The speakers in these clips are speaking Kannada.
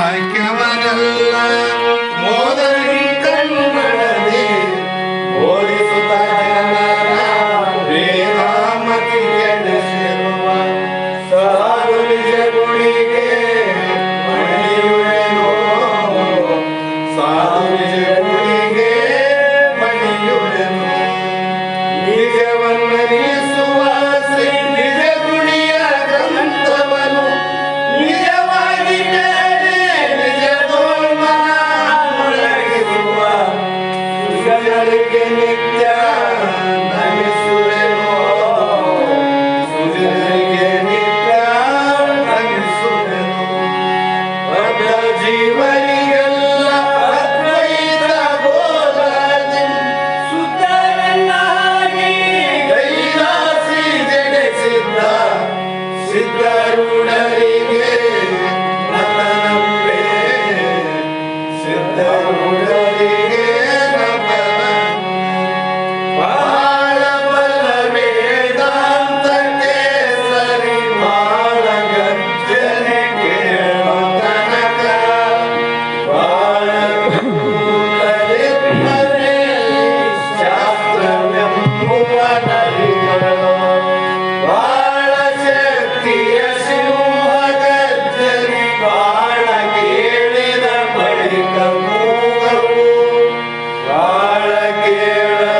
ವಾಕ್ಯವನೆಲ್ಲ ಮೋದರಿ ಕಣ್ಣಡದೆ ಓದಿಸುತ್ತ ಜನರ ವೇದಾಮತಿ ಕೆಡಿಸಿರುವ ಸಾಧು ನಿಜ ಗುಣಿಗೆ ಮಣಿಯುವೆನೋ ಸಾಧು ನಿಜ ಗುಣಿಗೆ ಮಣಿಯುವೆನೋ ನಿಜವನ್ನರಿಸುವ ಶ್ರೀ ನಿಜ ಗುಣಿಯ ಗ್ರಂಥವನು ನಿಜವಾಗಿ ಕೇಳಿ ನಿಜದೋನ್ಮನ ಮೊಳಗಿಸುವ ಸುಜನರಿಗೆ ನಿತ್ಯ ನಮಿಸುವೆನೋ ಸುಜನರಿಗೆ ನಿತ್ಯ ನಮಿಸುವೆನೋ ಬದ್ಧ ಜೀವರಿಗೆಲ್ಲ ಅದ್ವೈತ ಬೋಧನೆ ಸುತ್ತರನ್ನಾಗಿ ಕೈಲಾಸಿ ಜಡಿಸಿದ್ದ ಸಿದ್ಧರೂಢರಿಗೆ ನತನಂಬೆ ಸಿದ್ಧರೂಢರಿಗೆ ನತನಂಬೆ ಬಾಳ ಬಲ ವೇದಾಂತಕ್ಕೆ ಸರಿ ಬಾಳ ಗರ್ಜನೆ ಕೇಳುವ ತನಕ ಬಾಳ ಕೂತಲಿದ್ದರೆ ಶಾಸ್ತ್ರವೆಂಬುವ ನರಿಗಳು ಬಾಳ ಶಕ್ತಿಯ ಸಿಂಹಗರ್ಜನೆ ಬಾಳ ಕೇಳಿದ ಬಳಿಕ ಮೂಗವು ಬಾಳ ಕೇಳಲು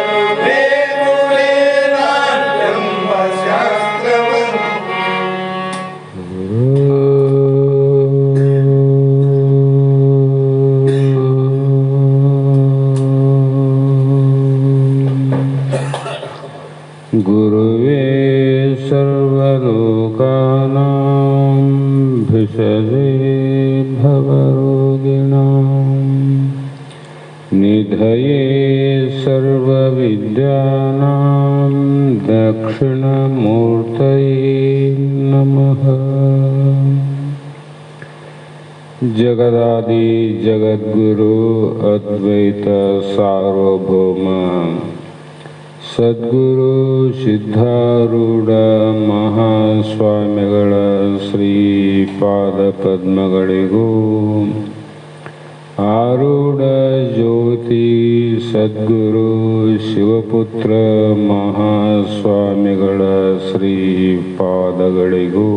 ಬೇಕು ವೇದಾಂತೆಂಬ ಶಾಸ್ತ್ರವನ್ನು ಗುರುವೇ ಸರ್ವಲೋಕಾನಾಂ ಭಿಷಜೇ ಭವರೋಗಿಣಾಂ ನಿಧಯೇ ಸರ್ವವಿದ್ಯಾನಾಂ ದಕ್ಷಿಣಮೂರ್ತಯೇ ನಮಃ ಜಗದಾದಿ ಜಗದ್ಗುರು ಅದ್ವೈತ ಸಾರ್ವಭೌಮ ಸದ್ಗುರು ಸಿದ್ಧಾರೂಢ ಮಹಾಸ್ವಾಮಿಗಳ ಶ್ರೀಪಾದ ಪದ್ಮಗಳಿಗೂ ಆರೂಢ ಜ್ಯೋತಿ ಸದ್ಗುರು ಶಿವಪುತ್ರ ಮಹಾಸ್ವಾಮಿಗಳ ಶ್ರೀಪಾದಗಳಿಗೂ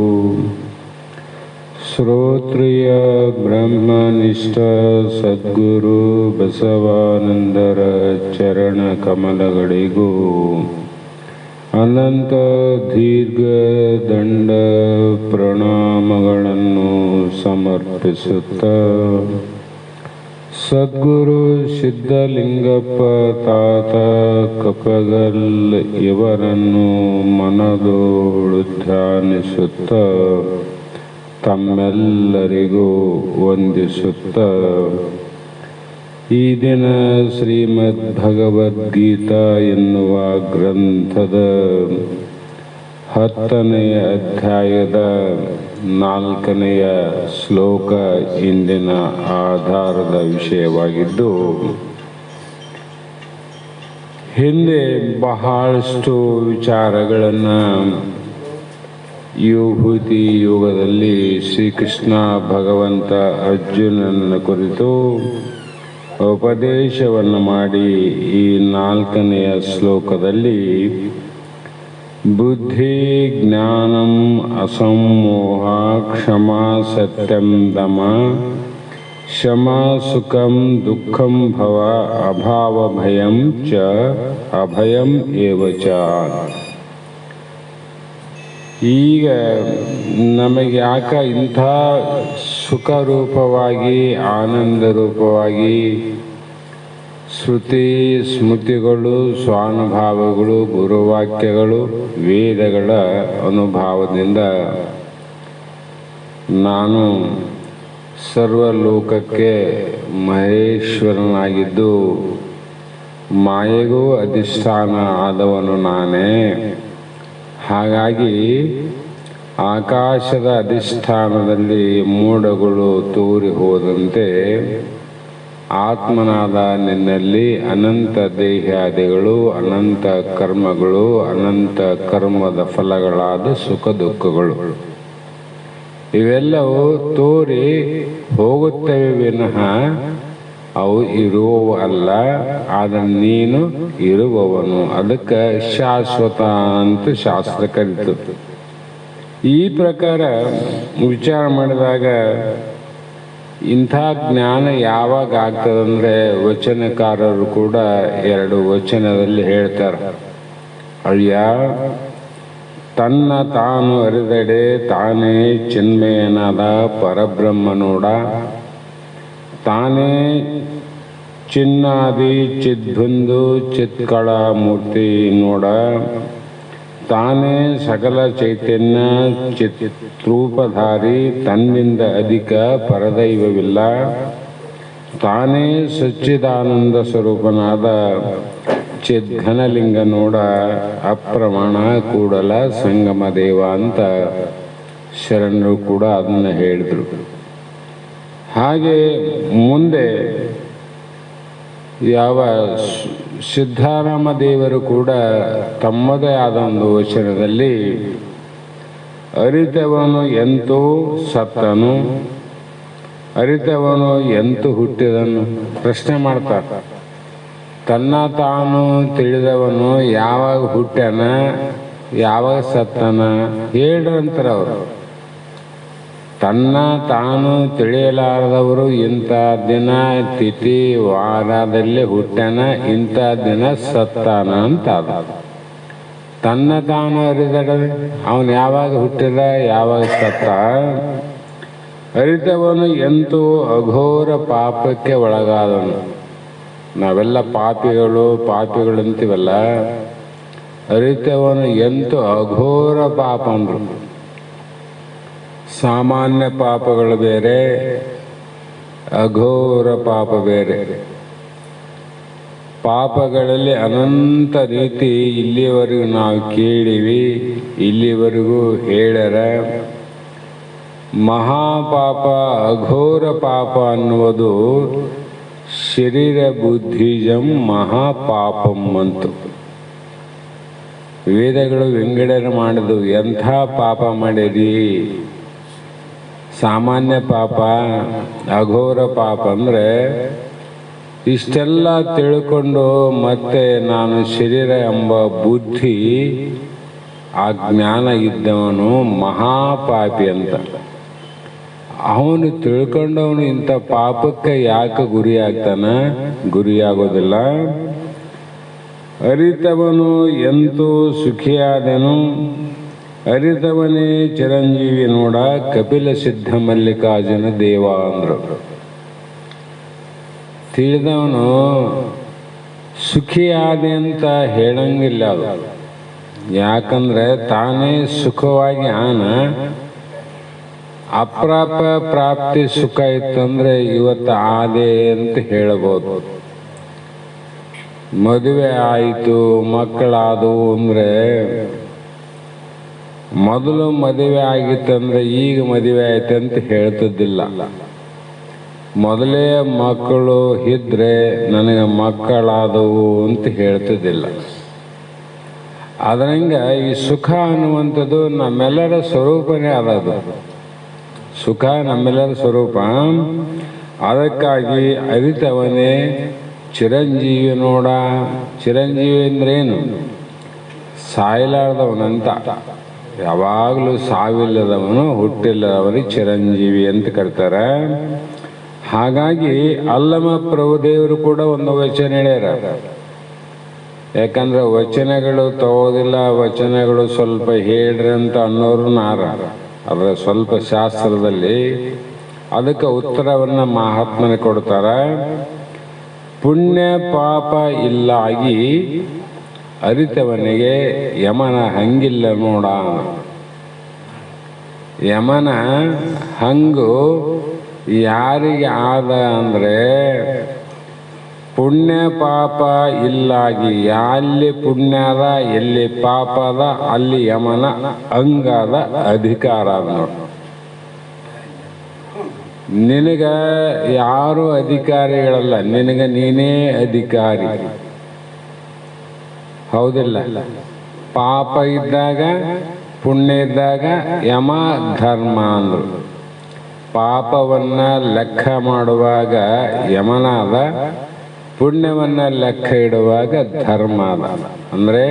ಶ್ರೋತ್ರಿಯ ಬ್ರಹ್ಮನಿಷ್ಠ ಸದ್ಗುರು ಬಸವಾನಂದರ ಚರಣ ಕಮಲಗಳಿಗೂ ಅನಂತ ದೀರ್ಘ ದಂಡ ಪ್ರಣಾಮಗಳನ್ನು ಸಮರ್ಪಿಸುತ್ತ ಸದ್ಗುರು ಸಿದ್ಧಲಿಂಗಪ್ಪ ತಾತ ಕಪ್ಪಗಲ್ ಇವರನ್ನು ಮನದೋಳು ಧ್ಯಾನಿಸುತ್ತ ತಮ್ಮೆಲ್ಲರಿಗೂ ವಂದಿಸುತ್ತ ಈ ದಿನ ಶ್ರೀಮದ್ ಭಗವದ್ಗೀತಾ ಎನ್ನುವ ಗ್ರಂಥದ 10ನೆಯ ಅಧ್ಯಾಯದ 4ನೆಯ ಶ್ಲೋಕ ಇಂದಿನ ಆಧಾರದ ವಿಷಯವಾಗಿದ್ದು, ಹಿಂದೆ ಬಹಳಷ್ಟು ವಿಚಾರಗಳನ್ನು ವಿಭೂತಿ ಯೋಗದಲ್ಲಿ ಶ್ರೀಕೃಷ್ಣ ಭಗವಂತ ಅರ್ಜುನನ ಕುರಿತು ಉಪದೇಶವನ್ನು ಮಾಡಿ ಈ 4ನೆಯ ಶ್ಲೋಕದಲ್ಲಿ ಬುದ್ಧಿ ಜ್ಞಾನಂ ಅಸಮ್ಮೋಹ ಕ್ಷಮಾ ಸತ್ಯಂ ದಮ ಶಮ ಸುಖಂ ದುಃಖಂ ಭವ ಅಭಾವ ಭಯಂ ಚ ಅಭಯಂ ಏವ ಚ. ಈಗ ನಮಗೆ ಯಾಕ ಇಂಥ ಸುಖ ರೂಪವಾಗಿ ಆನಂದ ರೂಪವಾಗಿ ಶ್ರುತಿ ಸ್ಮೃತಿಗಳು ಸ್ವಾನುಭಾವಗಳು ಗುರುವಾಕ್ಯಗಳು ವೇದಗಳ ಅನುಭಾವದಿಂದ ನಾನು ಸರ್ವಲೋಕಕ್ಕೆ ಮಹೇಶ್ವರನಾಗಿದ್ದು ಮಾಯೆಗೂ ಅಧಿಷ್ಠಾನ ಆದವನು ನಾನೇ. ಹಾಗಾಗಿ ಆಕಾಶದ ಅಧಿಷ್ಠಾನದಲ್ಲಿ ಮೋಡಗಳು ತೂರಿ ಹೋದಂತೆ ಆತ್ಮನಾದ ನಿನ್ನಲ್ಲಿ ಅನಂತ ದೇಹಾದಿಗಳು, ಅನಂತ ಕರ್ಮಗಳು, ಅನಂತ ಕರ್ಮದ ಫಲಗಳಾದ ಸುಖ ದುಃಖಗಳು ಇವೆಲ್ಲವೂ ತೋರಿ ಹೋಗುತ್ತವೆ ವಿನಃ ಅವು ಇರುವವು ಅಲ್ಲ, ಆದರೆ ನೀನು ಇರುವವನು. ಅದಕ್ಕೆ ಶಾಶ್ವತ ಅಂತ ಶಾಸ್ತ್ರ ಕರೀತು. ಈ ಪ್ರಕಾರ ವಿಚಾರ ಮಾಡಿದಾಗ ಇಂಥ ಜ್ಞಾನ ಯಾವಾಗ ಆಗ್ತದಂದ್ರೆ, ವಚನಕಾರರು ಕೂಡ 2 ವಚನದಲ್ಲಿ ಹೇಳ್ತಾರೆ. ಅಯ್ಯ, ತನ್ನ ತಾನು ಅರಿದಡೆ ತಾನೇ ಚಿನ್ಮಯನಾದ ಪರಬ್ರಹ್ಮ ನೋಡ, ತಾನೇ ಚಿನ್ನಾದಿ ಚಿದ್ಬಂಧು ಚಿತ್ಕಳ ಮೂರ್ತಿ ನೋಡ, ತಾನೇ ಸಕಲ ಚೈತನ್ಯ ಚಿತ್ರೂಪಧಾರಿ, ತನ್ನಿಂದ ಅಧಿಕ ಪರದೈವವಿಲ್ಲ, ತಾನೇ ಸಚ್ಚಿದಾನಂದ ಸ್ವರೂಪನಾದ ಚಿದ್ಘನಲಿಂಗ ನೋಡ, ಅಪ್ರಮಾಣ ಕೂಡಲ ಸಂಗಮ ದೇವ ಅಂತ ಶರಣರು ಕೂಡ ಅದನ್ನು ಹೇಳಿದರು. ಹಾಗೆ ಮುಂದೆ ಯಾವ ಸಿದ್ಧಾರಾಮ ದೇವರು ಕೂಡ ತಮ್ಮದೇ ಆದ ಒಂದು ವಚನದಲ್ಲಿ ಅರಿತವನು ಎಂತೂ ಸತ್ತನು, ಅರಿತವನು ಎಂತೂ ಹುಟ್ಟಿದನು ಪ್ರಶ್ನೆ ಮಾಡ್ತಾರೆ. ತನ್ನ ತಾನು ತಿಳಿದವನು ಯಾವಾಗ ಹುಟ್ಟ್ಯಾನ, ಯಾವಾಗ ಸತ್ತನ ಹೇಳ್ರಂತಾರೆ ಅವರು. ತನ್ನ ತಾನು ತಿಳಿಯಲಾರದವರು ಇಂಥ ದಿನ ತಿಥಿ ವಾರದಲ್ಲಿ ಹುಟ್ಟ್ಯಾನ, ಇಂಥ ದಿನ ಸತ್ತಾನ ಅಂತ ಅದ. ತನ್ನ ತಾನು ಅರಿದಡ ಅವನು ಯಾವಾಗ ಹುಟ್ಟಿದ, ಯಾವಾಗ ಸತ್ತ. ಅರಿತವನು ಎಂತೂ ಅಘೋರ ಪಾಪಕ್ಕೆ ಒಳಗಾದನು. ನಾವೆಲ್ಲ ಪಾಪಿಗಳು ಅಂತೀವಲ್ಲ, ಅರಿತವನು ಎಂತೂ ಅಘೋರ ಪಾಪ ಅಂದ್ರು. ಸಾಮಾನ್ಯ ಪಾಪಗಳು ಬೇರೆ, ಅಘೋರ ಪಾಪ ಬೇರೆ. ಪಾಪಗಳಲ್ಲಿ ಅನಂತ ರೀತಿ ಇಲ್ಲಿವರೆಗೂ ನಾವು ಕೇಳಿವಿ, ಇಲ್ಲಿವರೆಗೂ ಹೇಳ್ಯಾರ. ಮಹಾಪಾಪ, ಅಘೋರ ಪಾಪ ಅನ್ನುವುದು ಶರೀರ ಬುದ್ಧಿಜಂ ಮಹಾಪಾಪಂ ಅಂತು. ವೇದಗಳು ವಿಂಗಡಣೆ ಮಾಡಿದ್ವು. ಎಂಥ ಪಾಪ ಮಾಡಿರಿ, ಸಾಮಾನ್ಯ ಪಾಪ, ಅಘೋರ ಪಾಪ ಅಂದರೆ ಇಷ್ಟೆಲ್ಲ ತಿಳ್ಕೊಂಡು ಮತ್ತೆ ನಾನು ಶರೀರ ಎಂಬ ಬುದ್ಧಿ ಆ ಜ್ಞಾನ ಇದ್ದವನು ಮಹಾಪಾಪಿ ಅಂತ. ಅವನು ತಿಳ್ಕೊಂಡವನು ಇಂಥ ಪಾಪಕ್ಕೆ ಯಾಕೆ ಗುರಿಯಾಗೋದಿಲ್ಲ. ಅರಿತವನು ಎಂತೂ ಸುಖಿಯಾದನು, ಅರಿತವನೇ ಚಿರಂಜೀವಿ ನೋಡ, ಕಪಿಲ ಸಿದ್ಧ ಮಲ್ಲಿಕಾರ್ಜುನ ದೇವ ಅಂದ್ರು. ತಿಳಿದವನು ಸುಖಿಯಾದೆ ಅಂತ ಹೇಳಂಗಿಲ್ಲ ಅದು. ಯಾಕಂದ್ರೆ ತಾನೇ ಸುಖವಾಗಿ ಪ್ರಾಪ್ತಿ ಸುಖ ಇತ್ತಂದ್ರೆ ಇವತ್ತು ಆದೆ ಅಂತ ಹೇಳಬಹುದು. ಮದುವೆ ಆಯಿತು, ಮಕ್ಕಳಾದವು ಅಂದ್ರೆ ಮೊದಲು ಮದುವೆ ಆಗಿತ್ತಂದ್ರೆ ಈಗ ಮದುವೆ ಆಯ್ತು ಅಂತ ಹೇಳ್ತಿದ್ದಿಲ್ಲ. ಮೊದಲೇ ಮಕ್ಕಳು ಇದ್ರೆ ನನಗೆ ಮಕ್ಕಳಾದವು ಅಂತ ಹೇಳ್ತಿದ್ದಿಲ್ಲ. ಅದರಂಗ ಈ ಸುಖ ಅನ್ನುವಂಥದ್ದು ನಮ್ಮೆಲ್ಲರ ಸ್ವರೂಪನೇ ಆದದು. ಸುಖ ನಮ್ಮೆಲ್ಲರ ಸ್ವರೂಪ. ಅದಕ್ಕಾಗಿ ಅರಿತವನೇ ಚಿರಂಜೀವಿ ನೋಡ. ಚಿರಂಜೀವಿ ಅಂದ್ರೇನು? ಸಾಯಲಾರ್ದವನಂತ. ಯಾವಾಗಲೂ ಸಾವಿಲ್ಲದವನು, ಹುಟ್ಟಿಲ್ಲದವನಿಗೆ ಚಿರಂಜೀವಿ ಅಂತ ಕರೀತಾರೆ. ಹಾಗಾಗಿ ಅಲ್ಲಮ ಪ್ರಭುದೇವರು ಕೂಡ ಒಂದು ವಚನ ಹೇಳ್ಯಾರ. ಯಾಕಂದ್ರೆ ವಚನಗಳು ತಗೋದಿಲ್ಲ, ವಚನಗಳು ಸ್ವಲ್ಪ ಹೇಳ್ರಿ ಅಂತ ಅನ್ನೋರು ನಾರ. ಅದರ ಸ್ವಲ್ಪ ಶಾಸ್ತ್ರದಲ್ಲಿ ಅದಕ್ಕೆ ಉತ್ತರವನ್ನು ಮಹಾತ್ಮನ ಕೊಡ್ತಾರೆ. ಪುಣ್ಯ ಪಾಪ ಇಲ್ಲಾಗಿ ಅರಿತವನಿಗೆ ಯಮನ ಹಂಗಿಲ್ಲ ನೋಡ. ಯಮನ ಹಂಗು ಯಾರಿಗೆ ಆದ ಅಂದರೆ ಪುಣ್ಯ ಪಾಪ ಇಲ್ಲಾಗಿ. ಎಲ್ಲಿ ಪುಣ್ಯ ಅದ, ಎಲ್ಲಿ ಪಾಪ ಅದ, ಅಲ್ಲಿ ಯಮನ ಹಂಗಾದ ಅಧಿಕಾರ ಅದ ನೋಡಿ. ನಿನಗ ಯಾರು ಅಧಿಕಾರಿಗಳಲ್ಲ, ನಿನಗೆ ನೀನೇ ಅಧಿಕಾರಿ. ಹೌದಿಲ್ಲ? ಪಾಪ ಇದ್ದಾಗ ಪುಣ್ಯ ಇದ್ದಾಗ ಯಮ ಧರ್ಮ ಅಂದರು. ಪಾಪವನ್ನ ಲೆಕ್ಕ ಮಾಡುವಾಗ ಯಮನಾದ, ಪುಣ್ಯವನ್ನ ಲೆಕ್ಕ ಇಡುವಾಗ ಧರ್ಮ ಅದ. ಅಂದರೆ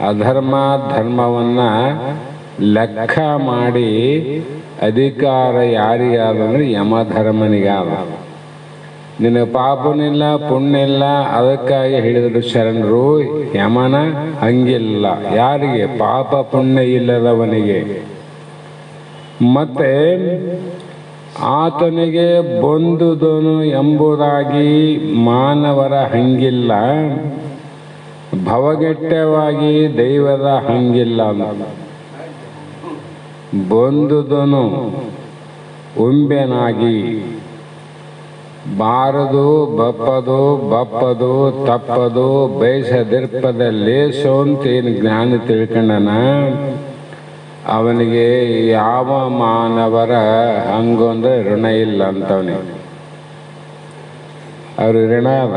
ಅಧರ್ಮ ಧರ್ಮವನ್ನ ಲೆಕ್ಕ ಮಾಡಿ ಅಧಿಕಾರ ಯಾರಿಗಾದಂದ್ರೆ ಯಮಧರ್ಮನಿಗಾದ. ನಿನಗೆ ಪಾಪನಿಲ್ಲ ಪುಣ್ಯ ಇಲ್ಲ, ಅದಕ್ಕಾಗಿ ಹೇಳಿದರು ಶರಣರು ಯಮನ ಹಂಗಿಲ್ಲ. ಯಾರಿಗೆ? ಪಾಪ ಪುಣ್ಯ ಇಲ್ಲದವನಿಗೆ. ಮತ್ತೆ ಆತನಿಗೆ ಬಂದುದನು ಎಂಬುದಾಗಿ ಮಾನವರ ಹಂಗಿಲ್ಲ, ಭವಗೆಟ್ಟವಾಗಿ ದೈವದ ಹಂಗಿಲ್ಲ. ಬಂದುದನು ಉಂಬೆನಾಗಿ ಬಾರದು ಬಪ್ಪದು ಬಪ್ಪದು ತಪ್ಪದು ಬಯಸದಿರ್ಪದಲ್ಲಿ ಸೋಂತೇನು ಜ್ಞಾನ ತಿಳ್ಕೊಂಡನ, ಅವನಿಗೆ ಯಾವ ಮಾನವರ ಹಂಗು ಅಂದರೆ ಋಣ ಇಲ್ಲ ಅಂತವನಿಗೆ. ಅವ್ರ ಋಣ ಅದ.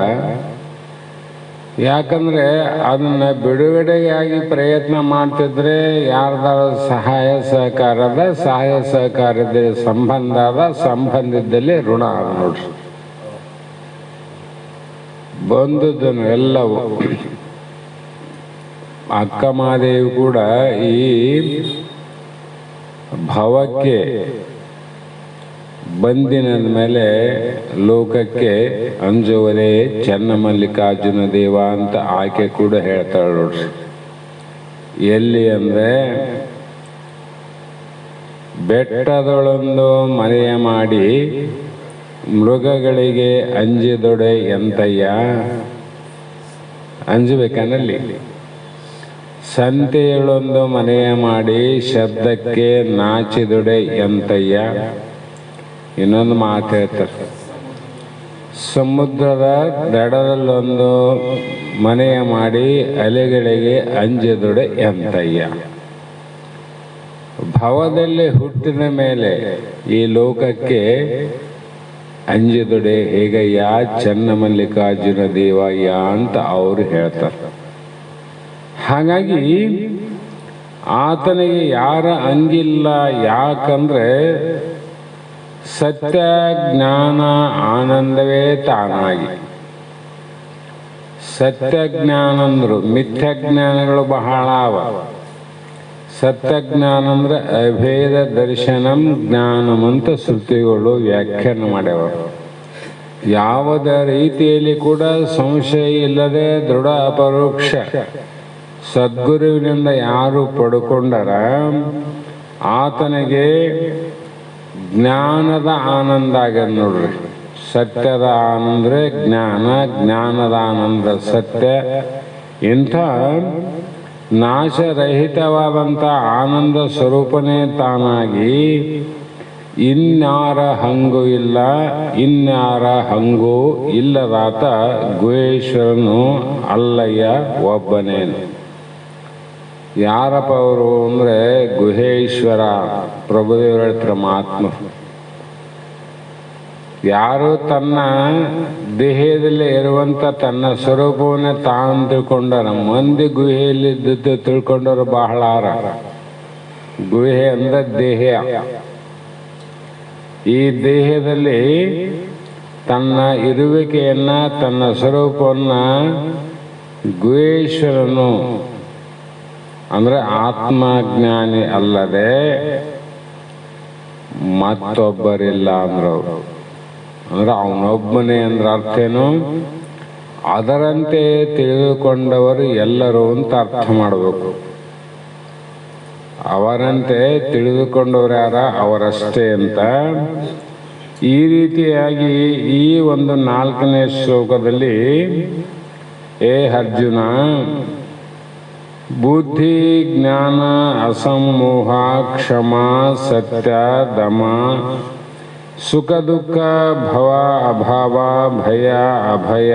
ಯಾಕಂದರೆ ಅದನ್ನು ಬಿಡುಗಡೆಯಾಗಿ ಪ್ರಯತ್ನ ಮಾಡ್ತಿದ್ರೆ ಯಾರ್ದಾರ ಸಹಾಯ ಸಹಕಾರದ ಸಂಬಂಧ ಅದ, ಸಂಬಂಧದಲ್ಲಿ ಋಣ ಅದ ನೋಡ್ರಿ. ಬಂದದನ್ನು ಎಲ್ಲವೂ ಅಕ್ಕ ಮಹಾದೇವಿ ಕೂಡ ಈ ಭವಕ್ಕೆ ಬಂದಿನದ ಮೇಲೆ ಲೋಕಕ್ಕೆ ಅಂಜುವರೇ ಚೆನ್ನಮಲ್ಲಿಕಾರ್ಜುನ ದೇವ ಅಂತ ಆಕೆ ಕೂಡ ಹೇಳ್ತಾಳೆ ನೋಡ್ರಿ. ಎಲ್ಲಿ ಅಂದರೆ ಬೆಟ್ಟದೊಳೊಂದು ಮನೆಯ ಮಾಡಿ ಮೃಗಗಳಿಗೆ ಅಂಜಿದೊಡೆ ಎಂತಯ್ಯ. ಅಂಜಬೇಕನ್ನಲ್ಲಿ. ಸಂತೆಯೊಳೊಂದು ಮನೆಯ ಮಾಡಿ ಶಬ್ದಕ್ಕೆ ನಾಚಿದೊಡೆ ಎಂತಯ್ಯ. ಇನ್ನೊಂದು ಮಾತು ಹೇಳ್ತಾರೆ, ಸಮುದ್ರದ ದಡದಲ್ಲೊಂದು ಮನೆಯ ಮಾಡಿ ಅಲೆಗಳಿಗೆ ಅಂಜಿದೊಡೆ ಎಂತಯ್ಯ. ಭವದಲ್ಲಿ ಹುಟ್ಟಿದ ಮೇಲೆ ಈ ಲೋಕಕ್ಕೆ ಅಂಜಿದೊಡೆ ಹೇಗಯ್ಯ ಚೆನ್ನಮಲ್ಲಿಕಾರ್ಜುನ ದೇವಯ್ಯ ಅಂತ ಅವರು ಹೇಳ್ತಾರೆ. ಹಾಗಾಗಿ ಆತನಿಗೆ ಯಾರ ಅಂಗಿಲ್ಲ. ಯಾಕಂದ್ರೆ ಸತ್ಯ ಜ್ಞಾನ ಆನಂದವೇ ತಾನಾಗಿ. ಸತ್ಯಜ್ಞಾನ ಅಂದ್ರು, ಮಿಥ್ಯಜ್ಞಾನಗಳು ಬಹಳ ಅವ. ಸತ್ಯಜ್ಞಾನ ಅಂದ್ರೆ ಅಭೇದ ದರ್ಶನಂ ಜ್ಞಾನಂ ಅಂತ ಶ್ರುತಿಗಳು ವ್ಯಾಖ್ಯಾನ ಮಾಡ್ಯಾವ. ಯಾವುದ ರೀತಿಯಲ್ಲಿ ಕೂಡ ಸಂಶಯ ಇಲ್ಲದೆ ದೃಢ ಅಪರೋಕ್ಷ ಸದ್ಗುರುವಿನಿಂದ ಯಾರು ಪಡ್ಕೊಂಡರ ಆತನಿಗೆ ಜ್ಞಾನದ ಆನಂದ ಆಗ್ಯದ ನೋಡ್ರಿ. ಸತ್ಯದ ಆನಂದ ಜ್ಞಾನ, ಜ್ಞಾನದ ಆನಂದ ಸತ್ಯ. ಇಂಥ ನಾಶರಹಿತವಾದಂಥ ಆನಂದ ಸ್ವರೂಪನೇ ತಾನಾಗಿ ಇನ್ಯಾರ ಹಂಗೂ ಇಲ್ಲ, ಇನ್ಯಾರ ಹಂಗೂ ಇಲ್ಲದಾತ ಗುಹೇಶ್ವರನು ಅಲ್ಲಯ್ಯ ಒಬ್ಬನೇನು. ಯಾರಪ್ಪ ಅವರು ಅಂದರೆ ಗುಹೇಶ್ವರ ಪ್ರಭುದೇವರು ಹೇಳ್ತಾರೆ ಮಹಾತ್ಮ. ಯಾರು ತನ್ನ ದೇಹದಲ್ಲಿ ಇರುವಂಥ ತನ್ನ ಸ್ವರೂಪವನ್ನೇ ತಾನು ತಿಳ್ಕೊಂಡಾರ. ಮಂದಿ ಗುಹೆಯಲ್ಲಿದ್ದು ತಿಳ್ಕೊಂಡವರು ಬಹಳ ಆರ. ಗುಹೆ ಅಂದ್ರೆ ದೇಹ. ಈ ದೇಹದಲ್ಲಿ ತನ್ನ ಇರುವಿಕೆಯನ್ನ ತನ್ನ ಸ್ವರೂಪವನ್ನ ಗುಹೇಶ್ವರನು ಅಂದ್ರೆ ಆತ್ಮಜ್ಞಾನಿ ಅಲ್ಲದೆ ಮತ್ತೊಬ್ಬರಿಲ್ಲ ಅಂದ್ರು. ಅಂದ್ರೆ ಅವನೊಬ್ಬನೇ ಅಂದ್ರೆ ಅರ್ಥೇನು? ಅದರಂತೆ ತಿಳಿದುಕೊಂಡವರು ಎಲ್ಲರೂ ಅಂತ ಅರ್ಥ ಮಾಡಬೇಕು. ಅವರಂತೆ ತಿಳಿದುಕೊಂಡವರು ಯಾರ? ಅವರಷ್ಟೇ ಅಂತ. ಈ ರೀತಿಯಾಗಿ ಈ ಒಂದು 4ನೇ ಶ್ಲೋಕದಲ್ಲಿ ಏ ಅರ್ಜುನ, ಬುದ್ಧಿ ಜ್ಞಾನ ಅಸಮೋಹ ಕ್ಷಮ ಸತ್ಯ ದಮ ಸುಖ ದುಃಖ ಭವ ಅಭಾವ ಭಯ ಅಭಯ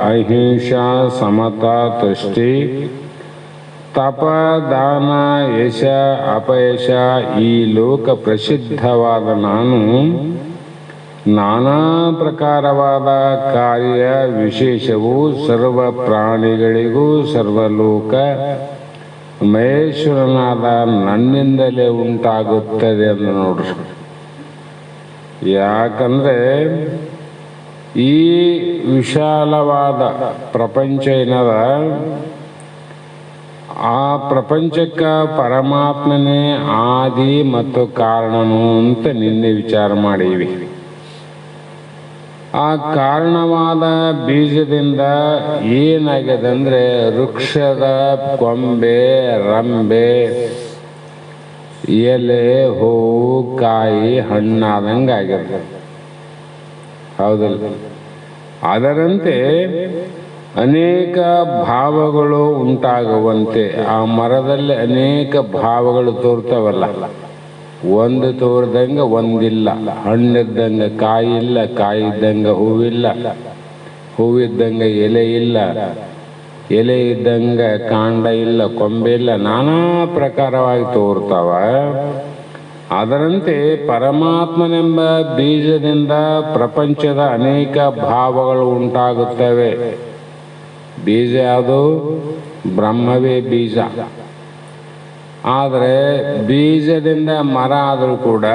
ಅಹಿಂಸಾ ಸಮತಾ ತುಷ್ಟಿ ತಪ ದಾನ ಯಶ ಅಪಯಶ ಈ ಲೋಕ ಪ್ರಸಿದ್ಧವಾದ ನಾನು ನಾನಾ ಪ್ರಕಾರವಾದ ಕಾರ್ಯ ವಿಶೇಷವು ಸರ್ವ ಪ್ರಾಣಿಗಳಿಗೂ ಸರ್ವಲೋಕ ಮಹೇಶ್ವರನಾದ ನನ್ನಿಂದಲೇ ಉಂಟಾಗುತ್ತದೆ ಅಂತ ನೋಡ್ರಿ. ಯಾಕಂದ್ರೆ ಈ ವಿಶಾಲವಾದ ಪ್ರಪಂಚ ಏನದ, ಆ ಪ್ರಪಂಚಕ್ಕೆ ಪರಮಾತ್ಮನೇ ಆದಿ ಮತ್ತು ಕಾರಣನು ಅಂತ ನಿನ್ನೆ ವಿಚಾರ ಮಾಡೀವಿ. ಆ ಕಾರಣವಾದ ಬೀಜದಿಂದ ಏನಾಗಿದೆ ಅಂದ್ರೆ ವೃಕ್ಷದ ಕೊಂಬೆ, ರಂಬೆ, ಎಲೆ, ಹೂವು, ಕಾಯಿ, ಹಣ್ಣಾದಂಗೆ ಆಗಿದೆ. ಹೌದಲ್ಲ? ಅದರಂತೆ ಅನೇಕ ಭಾವಗಳು ಉಂಟಾಗುವಂತೆ ಆ ಮರದಲ್ಲಿ ಅನೇಕ ಭಾವಗಳು ತೋರ್ತಾವಲ್ಲ. ಒಂದು ತೋರ್ದಂಗೆ ಒಂದಿಲ್ಲ, ಹಣ್ಣಿದ್ದಂಗೆ ಕಾಯಿ ಇಲ್ಲ, ಕಾಯಿ ಇದ್ದಂಗೆ ಹೂವಿಲ್ಲ, ಹೂವಿದ್ದಂಗೆ ಎಲೆ ಇಲ್ಲ, ಎಲೆ ಇದ್ದಂಗೆ ಕಾಂಡ ಇಲ್ಲ, ಕೊಂಬೆ ಇಲ್ಲ, ನಾನಾ ಪ್ರಕಾರವಾಗಿ ತೋರ್ತಾವ. ಅದರಂತೆ ಪರಮಾತ್ಮನೆಂಬ ಬೀಜದಿಂದ ಪ್ರಪಂಚದ ಅನೇಕ ಭಾವಗಳು ಉಂಟಾಗುತ್ತವೆ. ಬೀಜ ಯಾವುದು? ಬ್ರಹ್ಮವೇ ಬೀಜ. ಆದರೆ ಬೀಜದಿಂದ ಮರ ಆದರೂ ಕೂಡ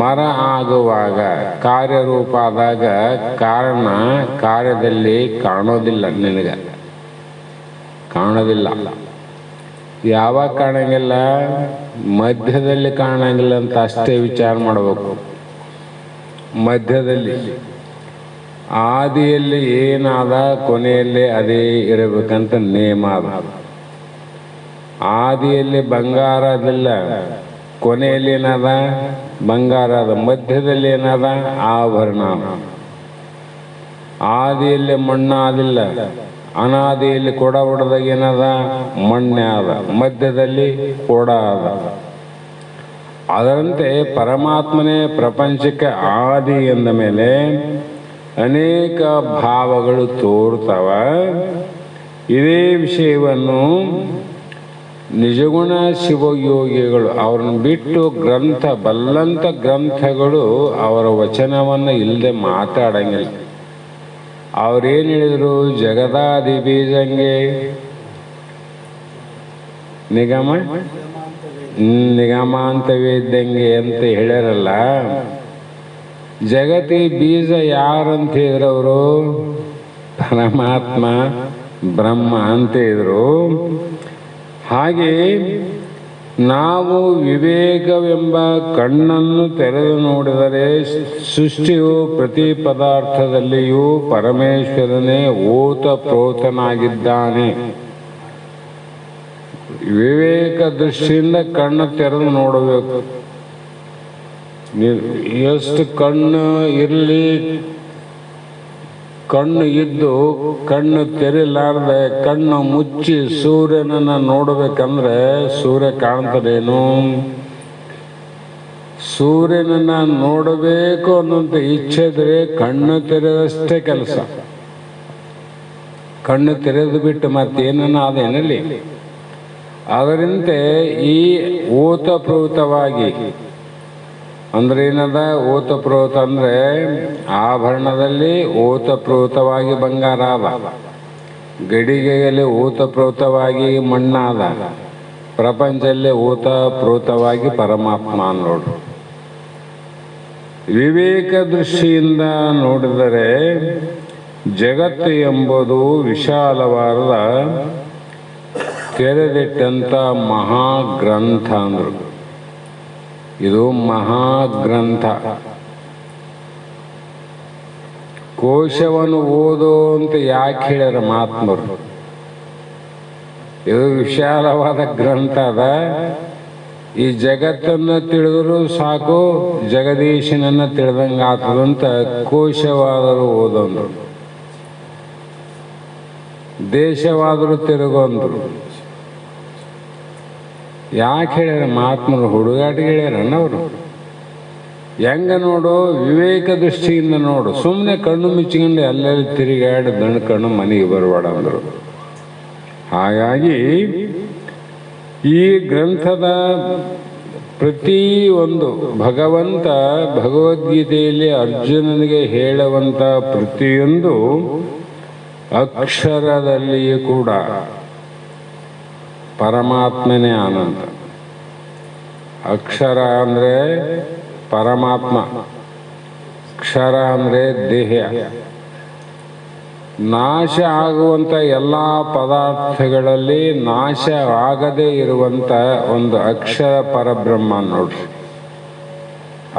ಮರ ಆಗುವಾಗ ಕಾರ್ಯರೂಪ ಆದಾಗ ಕಾರಣ ಕಾರ್ಯದಲ್ಲಿ ಕಾಣೋದಿಲ್ಲ, ನಿನಗೆ ಕಾಣೋದಿಲ್ಲ. ಯಾವಾಗ ಕಾಣಂಗಿಲ್ಲ? ಮಧ್ಯದಲ್ಲಿ ಕಾಣಂಗಿಲ್ಲ ಅಂತ ಅಷ್ಟೇ ವಿಚಾರ ಮಾಡಬೇಕು. ಮಧ್ಯದಲ್ಲಿ ಆದಿಯಲ್ಲಿ ಏನಾದ ಕೊನೆಯಲ್ಲಿ ಅದೇ ಇರಬೇಕಂತ ನೇಮ ಅದ. ಆದಿಯಲ್ಲಿ ಬಂಗಾರ ಅದಿಲ್ಲ, ಕೊನೆಯಲ್ಲಿ ಏನದ? ಬಂಗಾರ ಅದ. ಮಧ್ಯದಲ್ಲಿ ಏನದ? ಆಭರಣ. ಆದಿಯಲ್ಲಿ ಮಣ್ಣಾದಿಲ್ಲ, ಅನಾದಿಯಲ್ಲಿ ಕೊಡ ಹೊಡೆದಾಗ ಏನದ? ಮಣ್ಣೆ ಅದ, ಮಧ್ಯದಲ್ಲಿ ಕೊಡ ಅದ. ಅದರಂತೆ ಪರಮಾತ್ಮನೇ ಪ್ರಪಂಚಕ್ಕೆ ಆದಿ ಎಂದ ಮೇಲೆ ಅನೇಕ ಭಾವಗಳು ತೋರ್ತಾವ. ಇದೇ ವಿಷಯವನ್ನು ನಿಜಗುಣ ಶಿವಯೋಗಿಗಳು ಅವ್ರನ್ನ ಬಿಟ್ಟು ಗ್ರಂಥ ಬಲ್ಲಂತ ಗ್ರಂಥಗಳು ಅವರ ವಚನವನ್ನು ಇಲ್ಲದೆ ಮಾತಾಡಂಗಿಲ್ಲ. ಅವ್ರೇನು ಹೇಳಿದ್ರು? ಜಗದಾದಿ ಬೀಜಂಗೆ ನಿಗಮಾಂತವೇ ಇದ್ದಂಗೆ ಅಂತ ಹೇಳ್ಯಾರಲ್ಲ. ಜಗತಿ ಬೀಜ ಯಾರಂತ ಹೇಳಿದ್ರು? ಅವರು ಪರಮಾತ್ಮ ಬ್ರಹ್ಮ ಅಂತ ಹೇಳಿದ್ರು. ಹಾಗೆ ನಾವು ವಿವೇಕವೆಂಬ ಕಣ್ಣನ್ನು ತೆರೆದು ನೋಡಿದರೆ ಸೃಷ್ಟಿಯು ಪ್ರತಿ ಪದಾರ್ಥದಲ್ಲಿಯೂ ಪರಮೇಶ್ವರನೇ ಓತ ಪ್ರೋತನಾಗಿದ್ದಾನೆ. ವಿವೇಕ ದೃಷ್ಟಿಯಿಂದ ಕಣ್ಣು ತೆರೆದು ನೋಡಬೇಕು. ಎಷ್ಟು ಕಣ್ಣು ಇರಲಿ, ಕಣ್ಣು ಇದ್ದು ಕಣ್ಣು ತೆರಿಲಾರ್ದೆ ಕಣ್ಣು ಮುಚ್ಚಿ ಸೂರ್ಯನನ್ನು ನೋಡಬೇಕಂದ್ರೆ ಸೂರ್ಯ ಕಾಣ್ತದೇನು? ಸೂರ್ಯನನ್ನ ನೋಡಬೇಕು ಅನ್ನೋಂಥ ಇಚ್ಛೆ ಇದ್ರೆ ಕಣ್ಣು ತೆರೆದಷ್ಟೇ ಕೆಲಸ. ಕಣ್ಣು ತೆರೆದು ಬಿಟ್ಟು ಮತ್ತೇನನ್ನ ಅದೇನಲ್ಲಿ. ಅದರಂತೆ ಈ ಓತಪ್ರೋತವಾಗಿ ಅಂದ್ರೆ ಏನದ? ಓತಪ್ರೋತ ಅಂದ್ರೆ ಆಭರಣದಲ್ಲಿ ಓತಪ್ರೋತವಾಗಿ ಬಂಗಾರ ಅದ, ಗಡಿಗೆಯಲ್ಲಿ ಓತಪ್ರೋತವಾಗಿ ಮಣ್ಣಾದ, ಪ್ರಪಂಚದಲ್ಲಿ ಓತಪ್ರೋತವಾಗಿ ಪರಮಾತ್ಮ ನೋಡು. ವಿವೇಕ ದೃಷ್ಟಿಯಿಂದ ನೋಡಿದರೆ ಜಗತ್ತು ಎಂಬುದು ವಿಶಾಲವಾದ ತೆರೆದಿಟ್ಟಂತ ಮಹಾಗ್ರಂಥ ಅಂದರು. ಇದು ಮಹಾಗ್ರಂಥ. ಕೋಶವನ್ನು ಓದೋ ಅಂತ ಯಾಕೆ ಹೇಳ್ಯಾರ ಮಹಾತ್ಮರು? ಇದು ವಿಶಾಲವಾದ ಗ್ರಂಥ ಅದ. ಈ ಜಗತ್ತನ್ನು ತಿಳಿದ್ರು ಸಾಕು, ಜಗದೀಶನನ್ನ ತಿಳಿದಂಗೆ ಆಗ್ತದಂತ ಕೋಶವಾದರೂ ಓದೋಂದ್ರು, ದೇಶವಾದರೂ ತಿರುಗೊಂದ್ರು. ಯಾಕೆ ಹೇಳ್ಯಾರ ಮಹಾತ್ಮರು? ಹುಡುಗಾಟಿಗೆ ಹೇಳ್ಯಾರನ್ನವರು. ಹೆಂಗ ನೋಡು? ವಿವೇಕ ದೃಷ್ಟಿಯಿಂದ ನೋಡು. ಸುಮ್ಮನೆ ಕಣ್ಣು ಮುಚ್ಚಿಕೊಂಡು ಎಲ್ಲೆಲ್ಲಿ ತಿರುಗಾಡಿ ದಣ್ಕಣ್ಣು ಮನೆಗೆ ಬರಬೇಡ ಅಂದರು. ಹಾಗಾಗಿ ಈ ಗ್ರಂಥದ ಪ್ರತಿಯೊಂದು ಭಗವಂತ ಭಗವದ್ಗೀತೆಯಲ್ಲಿ ಅರ್ಜುನನಿಗೆ ಹೇಳುವಂಥ ಪ್ರತಿಯೊಂದು ಅಕ್ಷರದಲ್ಲಿಯೂ ಕೂಡ ಪರಮಾತ್ಮನೇ ಅನಂತ. ಅಕ್ಷರ ಅಂದರೆ ಪರಮಾತ್ಮ, ಕ್ಷರ ಅಂದರೆ ದೇಹ. ನಾಶ ಆಗುವಂಥ ಎಲ್ಲ ಪದಾರ್ಥಗಳಲ್ಲಿ ನಾಶ ಆಗದೇ ಇರುವಂಥ ಒಂದು ಅಕ್ಷರ ಪರಬ್ರಹ್ಮ ನೋಡ್ರಿ.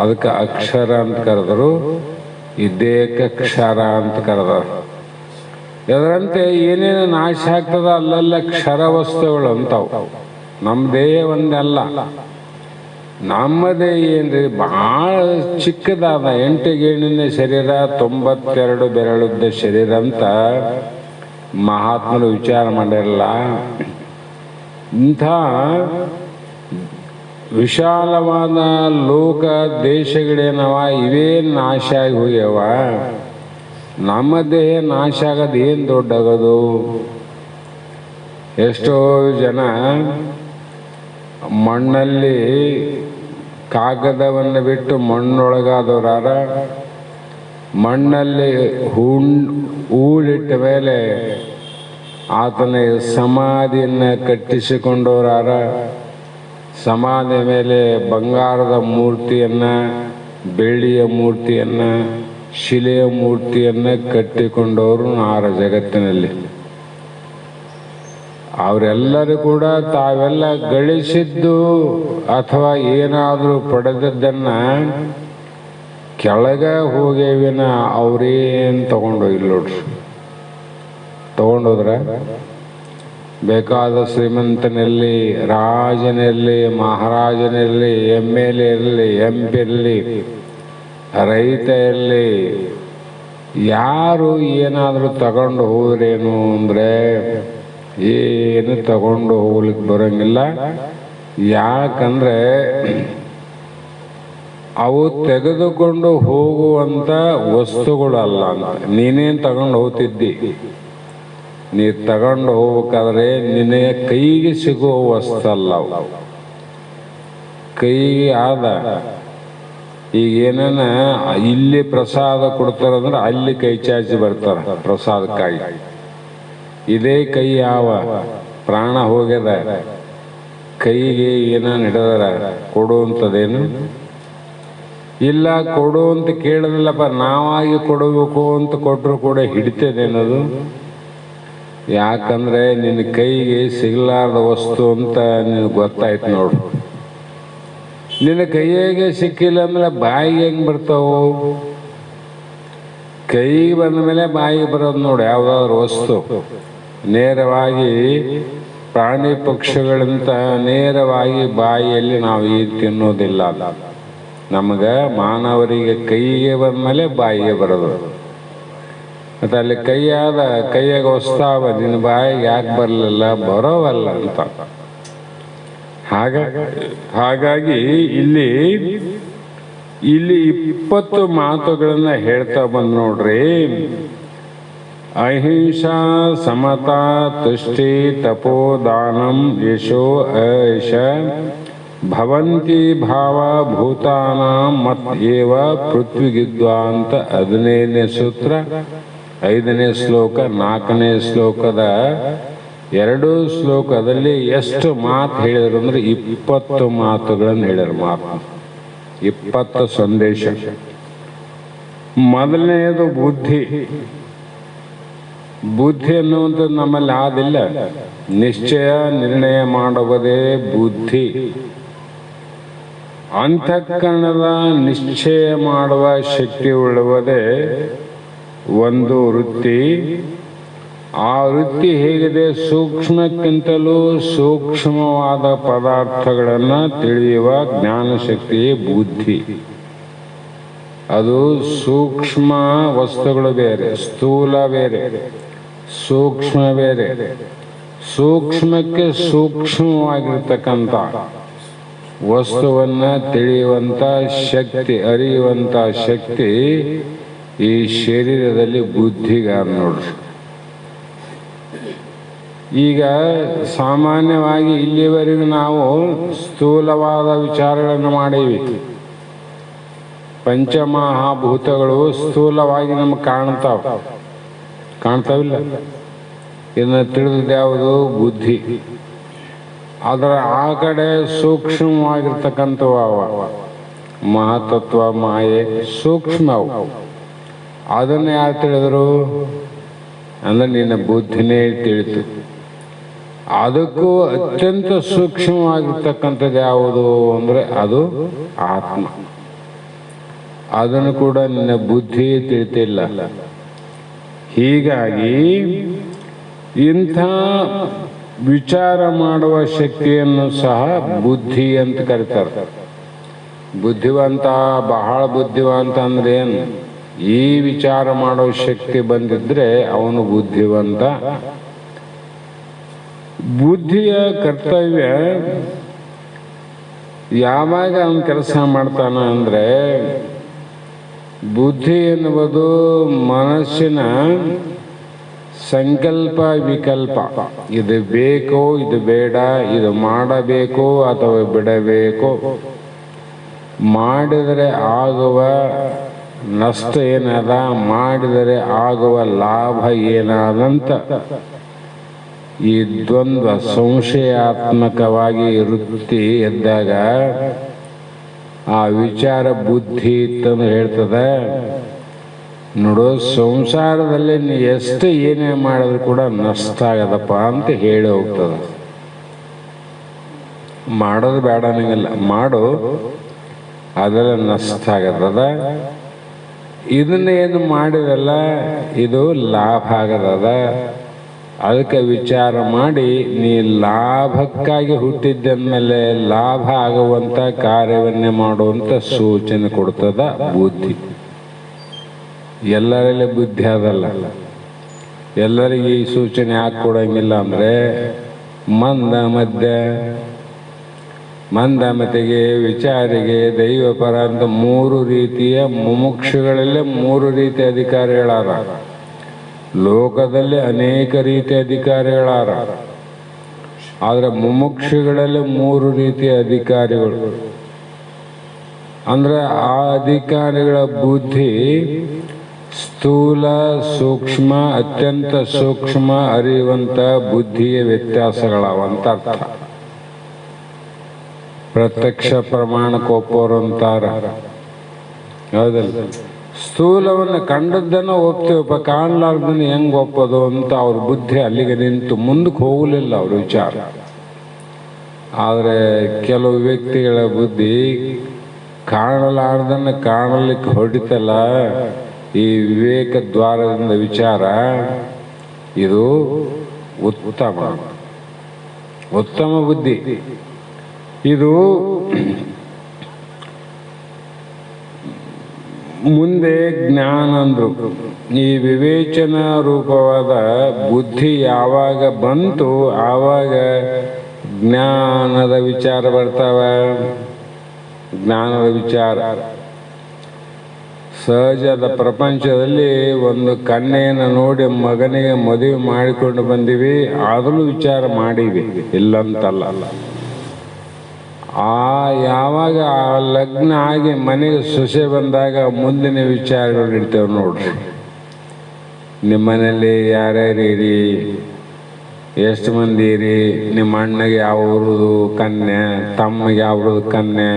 ಅದಕ್ಕೆ ಅಕ್ಷರ ಅಂತ ಕರೆದರು, ಈ ದೇಹಕ್ಕೆ ಕ್ಷರ ಅಂತ ಕರೆದರು. ಅದರಂತೆ ಏನೇನು ನಾಶ ಆಗ್ತದ ಅಲ್ಲೆಲ್ಲ ಕ್ಷರ ವಸ್ತುಗಳು ಅಂತವು. ನಮ್ಮ ದೇಹ ಒಂದಲ್ಲ, ನಮ್ಮ ದೇಹ ಏನ್ರಿ ಭಾಳ ಚಿಕ್ಕದಾದ 8 ಗೇಣಿನ ಶರೀರ, 92 ಬೆರಳುದ್ದ ಶರೀರ ಅಂತ ಮಹಾತ್ಮರು ವಿಚಾರ ಮಾಡಿರಲ್ಲ. ಇಂಥ ವಿಶಾಲವಾದ ಲೋಕ ದೇಶಗಳೇನವ ಇವೇ ನಾಶ ಆಗಿ ಹೋಗ್ಯವ. ನಮ್ಮ ದೇಹ ನಾಶ ಆಗೋದು ಏನು ದೊಡ್ಡಾಗೋದು? ಎಷ್ಟೋ ಜನ ಮಣ್ಣಲ್ಲಿ ಕಾಗದವನ್ನು ಬಿಟ್ಟು ಮಣ್ಣೊಳಗಾದವರಾರ, ಮಣ್ಣಲ್ಲಿ ಹೂಳಿಟ್ಟ ಮೇಲೆ ಆತನ ಸಮಾಧಿಯನ್ನು ಕಟ್ಟಿಸಿಕೊಂಡವರಾರ, ಸಮಾಧಿ ಮೇಲೆ ಬಂಗಾರದ ಮೂರ್ತಿಯನ್ನು, ಬೆಳ್ಳಿಯ ಮೂರ್ತಿಯನ್ನು, ಶಿಲೆಯ ಮೂರ್ತಿಯನ್ನು ಕಟ್ಟಿಕೊಂಡವರು ಆರ ಜಗತ್ತಿನಲ್ಲಿ. ಅವರೆಲ್ಲರೂ ಕೂಡ ತಾವೆಲ್ಲ ಗಳಿಸಿದ್ದು ಅಥವಾ ಏನಾದರೂ ಪಡೆದದ್ದನ್ನು ಕೆಳಗೆ ಹೋಗ್ಯವಿನ ಅವ್ರೇನು ತಗೊಂಡೋಗಿಲ್ಲ ನೋಡ್ರಿ. ತಗೊಂಡೋದ್ರ ಬೇಕಾದ ಶ್ರೀಮಂತನಲ್ಲಿ, ರಾಜನಲ್ಲಿ, ಮಹಾರಾಜನಲ್ಲಿ, MLA ಇರಲಿ, MP ಇರಲಿ, ರೈತ ಇರಲಿ, ಯಾರು ಏನಾದರೂ ತಗೊಂಡು ಹೋದ್ರೇನು ಅಂದರೆ ಏನು ತಗೊಂಡು ಹೋಗ್ಲಿಕ್ಕೆ ಬರೋಂಗಿಲ್ಲ. ಯಾಕಂದರೆ ಅವು ತೆಗೆದುಕೊಂಡು ಹೋಗುವಂಥ ವಸ್ತುಗಳಲ್ಲ ಅಂತ. ನೀನೇನು ತಗೊಂಡು ಹೋಗ್ತಿದ್ದಿ, ನೀ ತಗೊಂಡು ಹೋಗ್ಬೇಕಾದ್ರೆ ನಿನಗೆ ಕೈಗೆ ಸಿಗುವ ವಸ್ತಲ್ಲ ಅವು. ಕೈಗೆ ಆದ ಈಗ ಏನೇನ ಇಲ್ಲಿ ಪ್ರಸಾದ ಕೊಡ್ತಾರಂದ್ರೆ ಅಲ್ಲಿ ಕೈ ಚಾಚಿ ಬರ್ತಾರ ಪ್ರಸಾದಕ್ಕಾಗಿ. ಇದೇ ಕೈ ಯಾವ ಪ್ರಾಣ ಹೋಗ್ಯದ, ಕೈಗೆ ಏನೇನು ಹಿಡಿದಾರ ಕೊಡುವಂಥದ್ದೇನು ಇಲ್ಲ. ಕೊಡು ಅಂತ ಕೇಳಿದ್ರಲ್ಲಪ್ಪ, ನಾವಾಗಿ ಕೊಡಬೇಕು ಅಂತ ಕೊಟ್ಟರು ಕೂಡ ಹಿಡಿತದೇನದು. ಯಾಕಂದ್ರೆ ನಿನ್ನ ಕೈಗೆ ಸಿಗಲಾರ್ದ ವಸ್ತು ಅಂತ ನಿನಗೆ ಗೊತ್ತಾಯ್ತು ನೋಡು. ನಿನ್ನ ಕೈಯಾಗೆ ಸಿಕ್ಕಿಲ್ಲ ಅಂದ್ರೆ ಬಾಯಿಗೆ ಹೆಂಗೆ ಬರ್ತಾವು? ಕೈಗೆ ಬಂದ ಮೇಲೆ ಬಾಯಿಗೆ ಬರೋದು ನೋಡಿ. ಯಾವುದಾದ್ರು ವಸ್ತು ನೇರವಾಗಿ ಪ್ರಾಣಿ ಪಕ್ಷಿಗಳಿಂದ ನೇರವಾಗಿ ಬಾಯಿಯಲ್ಲಿ ನಾವು ಈಗ ತಿನ್ನೋದಿಲ್ಲ. ನಮಗೆ ಮಾನವರಿಗೆ ಕೈಗೆ ಬಂದ ಮೇಲೆ ಬಾಯಿಗೆ ಬರೋದು. ಮತ್ತು ಅಲ್ಲಿ ಕೈಯಾದ ಕೈಯಾಗ ವಸ್ತಾವ, ನಿನ್ನ ಬಾಯಿಗೆ ಯಾಕೆ ಬರಲಿಲ್ಲ, ಬರೋವಲ್ಲ ಅಂತ. ಹಾಗಾಗಿ ಇಲ್ಲಿ 20 ಮಾತುಗಳನ್ನ ಹೇಳ್ತಾ ಬಂದು ನೋಡ್ರಿ. ಅಹಿಂಸಾ, ಸಮತಾ, ತುಷ್ಟಿ, ತಪೋದಾನಂ, ಯಶೋ ಐಷ ಭವಂತಿ ಭಾವ ಭೂತಾನಾಂ ಮತ್ ಏವ ಪೃಥ್ವಿಗಿದ್ವ ಅಂತ 15ನೇ ಸೂತ್ರ, 5ನೇ ಶ್ಲೋಕ, 4ನೇ ಶ್ಲೋಕದ 2 ಶ್ಲೋಕದಲ್ಲಿ ಎಷ್ಟು ಮಾತು ಹೇಳಿದ್ರು ಅಂದ್ರೆ 20 ಮಾತುಗಳನ್ನು ಹೇಳಿದ್ರು. ಮಾತು 20 ಸಂದೇಶ. ಮೊದಲನೆಯದು ಬುದ್ಧಿ. ಬುದ್ಧಿ ಅನ್ನುವಂಥದ್ದು ನಮ್ಮಲ್ಲಿ ಆದಿಲ್ಲ. ನಿಶ್ಚಯ ನಿರ್ಣಯ ಮಾಡುವುದೇ ಬುದ್ಧಿ. ಅಂತಃಕರಣದ ನಿಶ್ಚಯ ಮಾಡುವ ಶಕ್ತಿ ಉಳ್ಳುವುದೇ ಒಂದು ವೃತ್ತಿ. ಆ ವೃತ್ತಿ ಹೇಗಿದೆ? ಸೂಕ್ಷ್ಮಕ್ಕಿಂತಲೂ ಸೂಕ್ಷ್ಮವಾದ ಪದಾರ್ಥಗಳನ್ನು ತಿಳಿಯುವ ಜ್ಞಾನಶಕ್ತಿಯೇ ಬುದ್ಧಿ. ಅದು ಸೂಕ್ಷ್ಮ ವಸ್ತುಗಳು ಬೇರೆ, ಸ್ಥೂಲ ಬೇರೆ, ಸೂಕ್ಷ್ಮ ಬೇರೆ. ಸೂಕ್ಷ್ಮಕ್ಕೆ ಸೂಕ್ಷ್ಮವಾಗಿರ್ತಕ್ಕಂಥ ವಸ್ತುವನ್ನು ತಿಳಿಯುವಂಥ ಶಕ್ತಿ, ಅರಿಯುವಂಥ ಶಕ್ತಿ ಈ ಶರೀರದಲ್ಲಿ ಬುದ್ಧಿಗಾರ ನೋಡ್ರಿ. ಈಗ ಸಾಮಾನ್ಯವಾಗಿ ಇಲ್ಲಿವರೆಗೂ ನಾವು ಸ್ಥೂಲವಾದ ವಿಚಾರಗಳನ್ನು ಮಾಡೀವಿ. ಪಂಚಮಹಾಭೂತಗಳು ಸ್ಥೂಲವಾಗಿ ನಮಗೆ ಕಾಣ್ತಾವಿಲ್ಲ. ಇದನ್ನು ತಿಳಿದ ಯಾವುದು? ಬುದ್ಧಿ. ಅದರ ಆ ಕಡೆ ಸೂಕ್ಷ್ಮವಾಗಿರ್ತಕ್ಕಂಥವು ಅವ. ಮಹತತ್ವ ಮಾಯೆ ಸೂಕ್ಷ್ಮವು. ಅದನ್ನು ಯಾರು ತಿಳಿದರು ಅಂದರೆ ನಿನ್ನ ಬುದ್ಧಿನೇ ತಿಳಿತು. ಅದಕ್ಕೂ ಅತ್ಯಂತ ಸೂಕ್ಷ್ಮವಾಗಿರ್ತಕ್ಕಂಥದ್ದು ಯಾವುದು ಅಂದರೆ ಅದು ಆತ್ಮ. ಅದನ್ನು ಕೂಡ ನಿನ್ನ ಬುದ್ಧಿ ತಿಳಿತಿಲ್ಲ. ಹೀಗಾಗಿ ಇಂಥ ವಿಚಾರ ಮಾಡುವ ಶಕ್ತಿಯನ್ನು ಸಹ ಬುದ್ಧಿ ಅಂತ ಕರೀತಾರೆ. ಬುದ್ಧಿವಂತ, ಬಹಳ ಬುದ್ಧಿವಂತ ಅಂದ್ರೆ ಏನು? ಈ ವಿಚಾರ ಮಾಡೋ ಶಕ್ತಿ ಬಂದಿದ್ರೆ ಅವನು ಬುದ್ಧಿವಂತ. ಬುದ್ಧಿಯ ಕರ್ತವ್ಯ ಯಾವಾಗ ಅವನು ಕೆಲಸ ಮಾಡ್ತಾನ ಅಂದ್ರೆ, ಬುದ್ಧಿ ಎನ್ನುವುದು ಮನಸ್ಸಿನ ಸಂಕಲ್ಪ ವಿಕಲ್ಪ. ಇದು ಬೇಕೋ ಇದು ಬೇಡ, ಇದು ಮಾಡಬೇಕೋ ಅಥವಾ ಬಿಡಬೇಕೋ, ಮಾಡಿದರೆ ಆಗುವ ನಷ್ಟ ಏನದ, ಮಾಡಿದರೆ ಆಗುವ ಲಾಭ ಏನಾದಂತ ಈ ದ್ವಂದ್ವ ಸಂಶಯಾತ್ಮಕವಾಗಿ ವೃತ್ತಿ ಎದ್ದಾಗ ಆ ವಿಚಾರ ಬುದ್ಧಿ ಇತ್ತಂದ್ರೆ ಹೇಳ್ತದೆ, ನೋಡು ಸಂಸಾರದಲ್ಲಿ ನೀ ಎಷ್ಟು ಏನೇ ಮಾಡಿದ್ರು ಕೂಡ ನಷ್ಟ ಆಗದಪ್ಪ ಅಂತ ಹೇಳಿ ಹೋಗ್ತದೆ. ಮಾಡೋದು ಬೇಡ ಅನ್ನಂಗಿಲ್ಲ, ಮಾಡು, ಅದೆಲ್ಲ ನಷ್ಟ ಆಗದ. ಇದನ್ನೇನು ಮಾಡಿದಲ್ಲ ಇದು ಲಾಭ ಆಗದ. ಅದಕ್ಕೆ ವಿಚಾರ ಮಾಡಿ ನೀ ಲಾಭಕ್ಕಾಗಿ ಹುಟ್ಟಿದ್ದಂದಮೇಲೆ ಲಾಭ ಆಗುವಂಥ ಕಾರ್ಯವನ್ನೇ ಮಾಡುವಂಥ ಸೂಚನೆ ಕೊಡ್ತದ ಬುದ್ಧಿ. ಎಲ್ಲರಲ್ಲಿ ಬುದ್ಧಿ ಅದಲ್ಲ. ಎಲ್ಲರಿಗೆ ಈ ಸೂಚನೆ ಯಾಕೆ ಕೊಡಂಗಿಲ್ಲ ಅಂದರೆ, ಮಂದಮತಿಗೆ, ವಿಚಾರಿಗೆ, ದೈವಪರ ಅಂತ ಮೂರು ರೀತಿಯ ಮುಮುಕ್ಷುಗಳಲ್ಲೇ ಮೂರು ರೀತಿಯ ಅಧಿಕಾರಿಗಳಾರ. ಲೋಕದಲ್ಲಿ ಅನೇಕ ರೀತಿಯ ಅಧಿಕಾರಿಗಳಾರ, ಆದರೆ ಮುಮುಕ್ಷುಗಳಲ್ಲಿ ಮೂರು ರೀತಿಯ ಅಧಿಕಾರಿಗಳು. ಅಂದ್ರೆ ಆ ಅಧಿಕಾರಿಗಳ ಬುದ್ಧಿ ಸ್ಥೂಲ, ಸೂಕ್ಷ್ಮ, ಅತ್ಯಂತ ಸೂಕ್ಷ್ಮ ಅರಿಯುವಂತ ಬುದ್ಧಿಯ ವ್ಯತ್ಯಾಸಗಳವಂತ ಅರ್ಥ. ಪ್ರತ್ಯಕ್ಷ ಪ್ರಮಾಣಕ್ಕೊಪ್ಪೋರು ಅಂತಾರ, ಹೌದಲ್ಲ? ಸ್ಥೂಲವನ್ನು ಕಂಡದ್ದನ್ನು ಒಪ್ತೀವಪ್ಪ, ಕಾಣಲಾರ್ದನ್ನು ಹೆಂಗೆ ಒಪ್ಪೋದು ಅಂತ ಅವ್ರ ಬುದ್ಧಿ ಅಲ್ಲಿಗೆ ನಿಂತು ಮುಂದಕ್ಕೆ ಹೋಗಲಿಲ್ಲ ಅವ್ರ ವಿಚಾರ. ಆದರೆ ಕೆಲವು ವ್ಯಕ್ತಿಗಳ ಬುದ್ಧಿ ಕಾಣಲಾರ್ದನ್ನು ಕಾಣಲಿಕ್ಕೆ ಹೊಡಿತಲ್ಲ, ಈ ವಿವೇಕ ದ್ವಾರದಿಂದ ವಿಚಾರ ಇದು ಉತ್ತಮ ಬುದ್ಧಿ. ಇದು ಮುಂದೆ ಜ್ಞಾನ ಅಂದ್ರು. ಈ ವಿವೇಚನ ರೂಪವಾದ ಬುದ್ಧಿ ಯಾವಾಗ ಬಂತು ಆವಾಗ ಜ್ಞಾನದ ವಿಚಾರ ಬರ್ತಾವ. ಜ್ಞಾನದ ವಿಚಾರ ಸಹಜದ ಪ್ರಪಂಚದಲ್ಲಿ ಒಂದು ಕನ್ಯೆಯನ್ನು ನೋಡಿ ಮಗನಿಗೆ ಮದುವೆ ಮಾಡಿಕೊಂಡು ಬಂದಿವಿ, ಆದರೂ ವಿಚಾರ ಮಾಡೀವಿ, ಇಲ್ಲಂತಲ್ಲ. ಯಾವಾಗ ಆ ಲಗ್ನ ಆಗಿ ಮನೆಗೆ ಸೊಸೆ ಬಂದಾಗ ಮುಂದಿನ ವಿಚಾರಗಳು ಇರ್ತೇವೆ ನೋಡ್ರಿ. ನಿಮ್ಮನೇಲಿ ಯಾರ್ಯಾರಿರಿ, ಎಷ್ಟು ಮಂದಿ ಇರಿ, ನಿಮ್ಮ ಅಣ್ಣಗೆ ಯಾವ್ದು ಕನ್ಯೆ, ತಮ್ಮಗೆ ಯಾವ್ದು ಕನ್ಯೆ,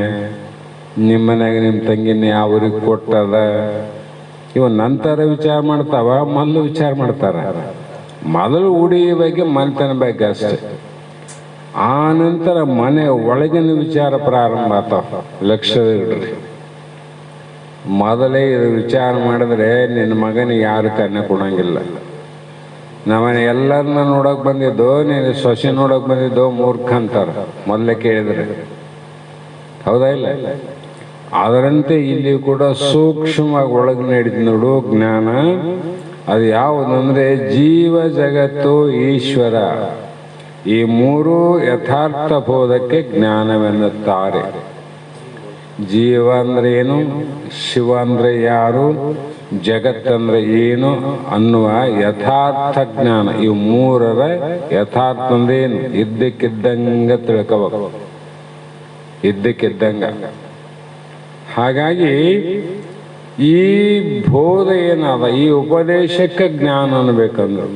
ನಿಮ್ಮ ಮನೆಗೆ ನಿಮ್ಮ ತಂಗಿನ ಯಾವ್ರಿಗೆ ಕೊಟ್ಟದ, ಇವ ನಂತರ ವಿಚಾರ ಮಾಡ್ತಾವ, ಮೊದಲು ವಿಚಾರ ಮಾಡ್ತಾರ. ಮೊದಲು ಉಡಿ ಬಗ್ಗೆ ಮನೆತನ ಬಗ್ಗೆ ಅಷ್ಟೆ, ಆ ನಂತರ ಮನೆ ಒಳಗಿನ ವಿಚಾರ ಪ್ರಾರಂಭ ಆಗ್ತಾವ. ಲಕ್ಷದಿಡ್ರಿ, ಮೊದಲೇ ಇದು ವಿಚಾರ ಮಾಡಿದ್ರೆ ನಿನ್ನ ಮಗನಿಗೆ ಯಾರು ಕನ್ಯೆ ಕೊಡಂಗಿಲ್ಲ. ನಮ್ಮನೆ ಎಲ್ಲರನ್ನ ನೋಡಕ್ ಬಂದಿದ್ದು, ನೀನು ಸೊಸೆ ನೋಡಕ್ ಬಂದಿದ್ದು ಮೂರ್ಖ ಅಂತಾರ ಮೊದಲೇ ಕೇಳಿದ್ರೆ, ಹೌದಾ ಇಲ್ಲ? ಅದರಂತೆ ಇಲ್ಲಿ ಕೂಡ ಸೂಕ್ಷ್ಮವಾಗಿ ಒಳಗೆ ನಡೆದು ನೋಡು ಜ್ಞಾನ. ಅದು ಯಾವುದಂದ್ರೆ ಜೀವ, ಜಗತ್ತು, ಈಶ್ವರ, ಈ ಮೂರು ಯಥಾರ್ಥ ಬೋಧಕ್ಕೆ ಜ್ಞಾನವೆನ್ನುತ್ತಾರೆ. ಜೀವ ಅಂದ್ರೆ ಏನು, ಶಿವ ಅಂದ್ರೆ ಯಾರು, ಜಗತ್ತಂದ್ರೆ ಏನು ಅನ್ನುವ ಯಥಾರ್ಥ ಜ್ಞಾನ. ಇವು ಮೂರರ ಯಥಾರ್ಥ ಅಂದ್ರೆ ಏನು, ಇದ್ದಕ್ಕಿದ್ದಂಗ ತಿಳ್ಕೋಬೇಕು, ಇದ್ದಕ್ಕಿದ್ದಂಗ. ಹಾಗಾಗಿ ಈ ಬೋಧ ಏನಾದ, ಈ ಉಪದೇಶಕ್ಕೆ ಜ್ಞಾನ ಅನ್ಬೇಕಂದ್ರು.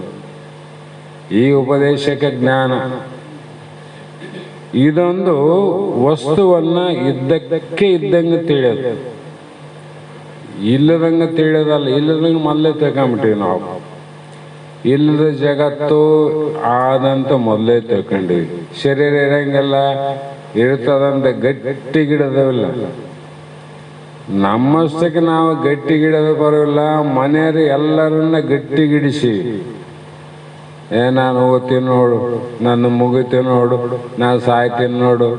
ಈ ಉಪದೇಶಕ್ಕೆ ಜ್ಞಾನ ಇದೊಂದು ವಸ್ತುವನ್ನ ಇದ್ದಕ್ಕೆ ಇದ್ದಂಗೆ ತಿಳಿಯೋದು, ಇಲ್ಲದಂಗೆ ತಿಳಿಯೋದಲ್ಲ. ಇಲ್ಲದಂಗೆ ಮೊದಲೇ ತಿಳ್ಕೊಂಬಿಟ್ಟಿವಿ ನಾವು. ಇಲ್ಲದ ಜಗತ್ತು ಆದಂತ ಮೊದಲೇ ತಿಳ್ಕೊಂಡಿವಿ. ಶರೀರ ಇರಂಗೆಲ್ಲ ಇರ್ತದಂತ ಗಟ್ಟಿಗಿಡದವಿಲ್ಲ. ನಮ್ಮಷ್ಟಕ್ಕೆ ನಾವು ಗಟ್ಟಿಗಿಡದ ಬರೋಲ್ಲ. ಮನೆಯವರು ಎಲ್ಲರನ್ನ ಗಟ್ಟಿಗಿಡಿಸಿ, ನಾನು ಓದ್ತೀನಿ ನೋಡು, ನನ್ನ ಮುಗಿತೀನಿ ನೋಡು, ನಾನು ಸಾಯ್ತೀನಿ ನೋಡು.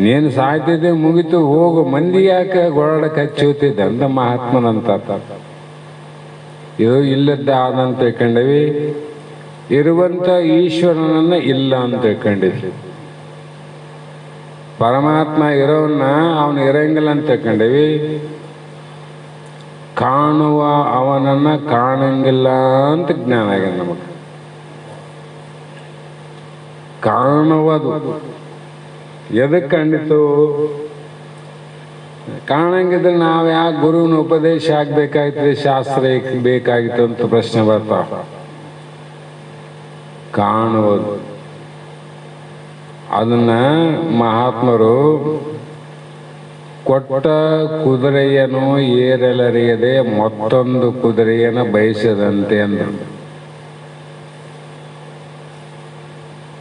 ನೀನು ಸಾಯ್ತಿದ್ದೆ ಮುಗಿತು ಹೋಗು, ಮಂದಿ ಯಾಕೆ ಗೊರಡಕ್ಕೆ ಹಚ್ಚಿ ಹೋಗ್ತಿದ್ದೆ ಅಂತ ಮಹಾತ್ಮನಂತ. ಇದು ಇಲ್ಲದ್ದ ಆದಂತ ತಿಳ್ಕೊಂಡವಿ. ಇರುವಂತ ಈಶ್ವರನನ್ನ ಇಲ್ಲ ಅಂತ ತಿಳ್ಕೊಂಡಿದ್ವಿ. ಪರಮಾತ್ಮ ಇರೋನ್ನ ಅವನು ಇರಂಗಿಲ್ಲ ಅಂತ ತಿಳ್ಕೊಂಡವಿ. ಕಾಣುವ ಅವನನ್ನ ಕಾಣಂಗಿಲ್ಲ ಅಂತ ಜ್ಞಾನ ಆಗಿದೆ ನಮಗೆ. ಕಾಣುವುದು ಎದಕ್ಕೆ ಕಂಡಿತು? ಕಾಣಂಗಿದ್ರೆ ನಾವು ಯಾಕೆ ಗುರುವಿನ ಉಪದೇಶ ಆಗ್ಬೇಕಾಗಿತ್ತು, ಶಾಸ್ತ್ರ ಬೇಕಾಗಿತ್ತು ಅಂತ ಪ್ರಶ್ನೆ ಬರ್ತಾವ. ಕಾಣುವುದು ಅದನ್ನ ಮಹಾತ್ಮರು ಕೊಟ್ಟ ಕುದುರೆಯನ್ನು ಏರಲರಿಯದೆ ಮತ್ತೊಂದು ಕುದುರೆಯನ್ನು ಬಯಸದಂತೆ ಅಂದರು.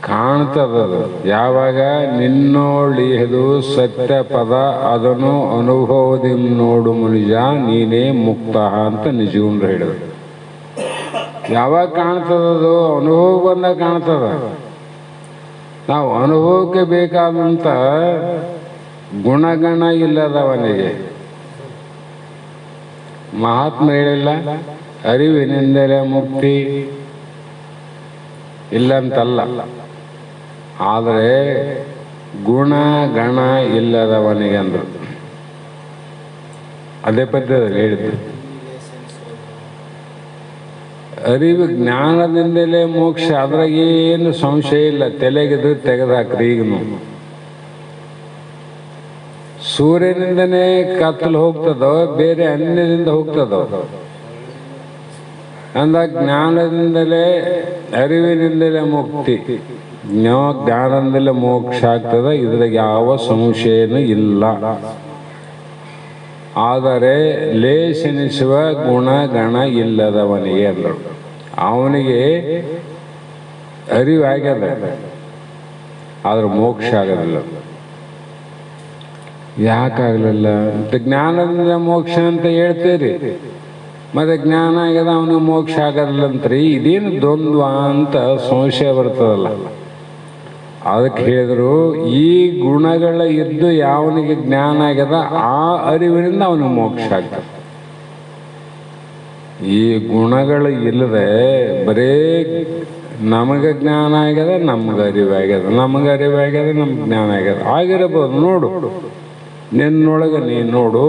ಕಾಣ್ತದದು ಯಾವಾಗ ನಿನ್ನೋಳಿಯದು ಸತ್ಯ ಪದ ಅದನ್ನು ಅನುಭವದಿ ನೋಡು ಮನುಜ ನೀನೇ ಮುಕ್ತ ಅಂತ ನಿಜಗುಂಡ್ರು ಹೇಳಿದ್ರು. ಯಾವಾಗ ಕಾಣ್ತದದು? ಅನುಭವ ಬಂದಾಗ ಕಾಣ್ತದ. ನಾವು ಅನುಭವಕ್ಕೆ ಬೇಕಾದಂತ ಗುಣಗಣ ಇಲ್ಲದವನಿಗೆ ಮಹಾತ್ಮ ಹೇಳಿಲ್ಲ ಅರಿವಿನಿಂದಲೇ ಮುಕ್ತಿ ಇಲ್ಲಂತಲ್ಲ. ಆದರೆ ಗುಣ ಗಣ ಇಲ್ಲದವನಿಗೆ ಅಂದ್ರು. ಅದೇ ಪದ್ಯದಲ್ಲಿ ಹೇಳಿದ್ರು. ಅರಿವು ಜ್ಞಾನದಿಂದಲೇ ಮೋಕ್ಷ, ಅದ್ರಾಗ ಏನು ಸಂಶಯ ಇಲ್ಲ. ತಲೆಗಿದ್ರೆ ತೆಗೆದಾಕ್ರಿ. ಈಗನು ಸೂರ್ಯನಿಂದನೇ ಕತ್ತಲು ಹೋಗ್ತದೋ ಬೇರೆ ಅನ್ಯದಿಂದ ಹೋಗ್ತದೋ ಅಂದಾಗ ಜ್ಞಾನದಿಂದಲೇ ಅರಿವಿನಿಂದಲೇ ಮುಕ್ತಿ, ಜ್ಞಾನದಿಂದಲೇ ಮೋಕ್ಷ ಆಗ್ತದೆ. ಇದ್ರಾಗ ಯಾವ ಸಂಶಯನೂ ಇಲ್ಲ. ಆದರೆ ಲೇಸೆನಿಸುವ ಗುಣಗಣ ಇಲ್ಲದವನಿಗೆ ಅಂದರು. ಅವನಿಗೆ ಅರಿವಾಗ್ಯದ, ಆದ್ರೆ ಮೋಕ್ಷ ಆಗೋದಿಲ್ಲ. ಯಾಕಾಗಲಿಲ್ಲ? ಜ್ಞಾನದಿಂದ ಮೋಕ್ಷ ಅಂತ ಹೇಳ್ತೀರಿ, ಮತ್ತೆ ಜ್ಞಾನ ಆಗ್ಯದ ಅವನಿಗೆ ಮೋಕ್ಷ ಆಗೋದಿಲ್ಲ ಅಂತ್ರಿ. ಇದೇನು ದ್ವಂದ್ವ ಅಂತ ಸಂಶಯ ಬರ್ತದಲ್ಲ. ಅದಕ್ಕೆ ಹೇಳಿದ್ರು, ಈ ಗುಣಗಳ ಇದ್ದು ಯಾವನಿಗೆ ಜ್ಞಾನ ಆಗ್ಯದ ಆ ಅರಿವಿನಿಂದ ಅವನಿಗೆ ಮೋಕ್ಷ ಆಗ್ತದೆ. ಈ ಗುಣಗಳು ಇಲ್ಲದೆ ಬರೇ ನಮಗೆ ಜ್ಞಾನ ಆಗ್ಯದ, ನಮ್ಗೆ ಅರಿವಾಗ್ಯದ, ನಮ್ಗೆ ಅರಿವಾಗ್ಯದ, ನಮ್ಗೆ ಜ್ಞಾನ ಆಗ್ಯದ ಆಗಿರಬಹುದು. ನೋಡು, ನಿನ್ನೊಳಗೆ ನೀನು ನೋಡು.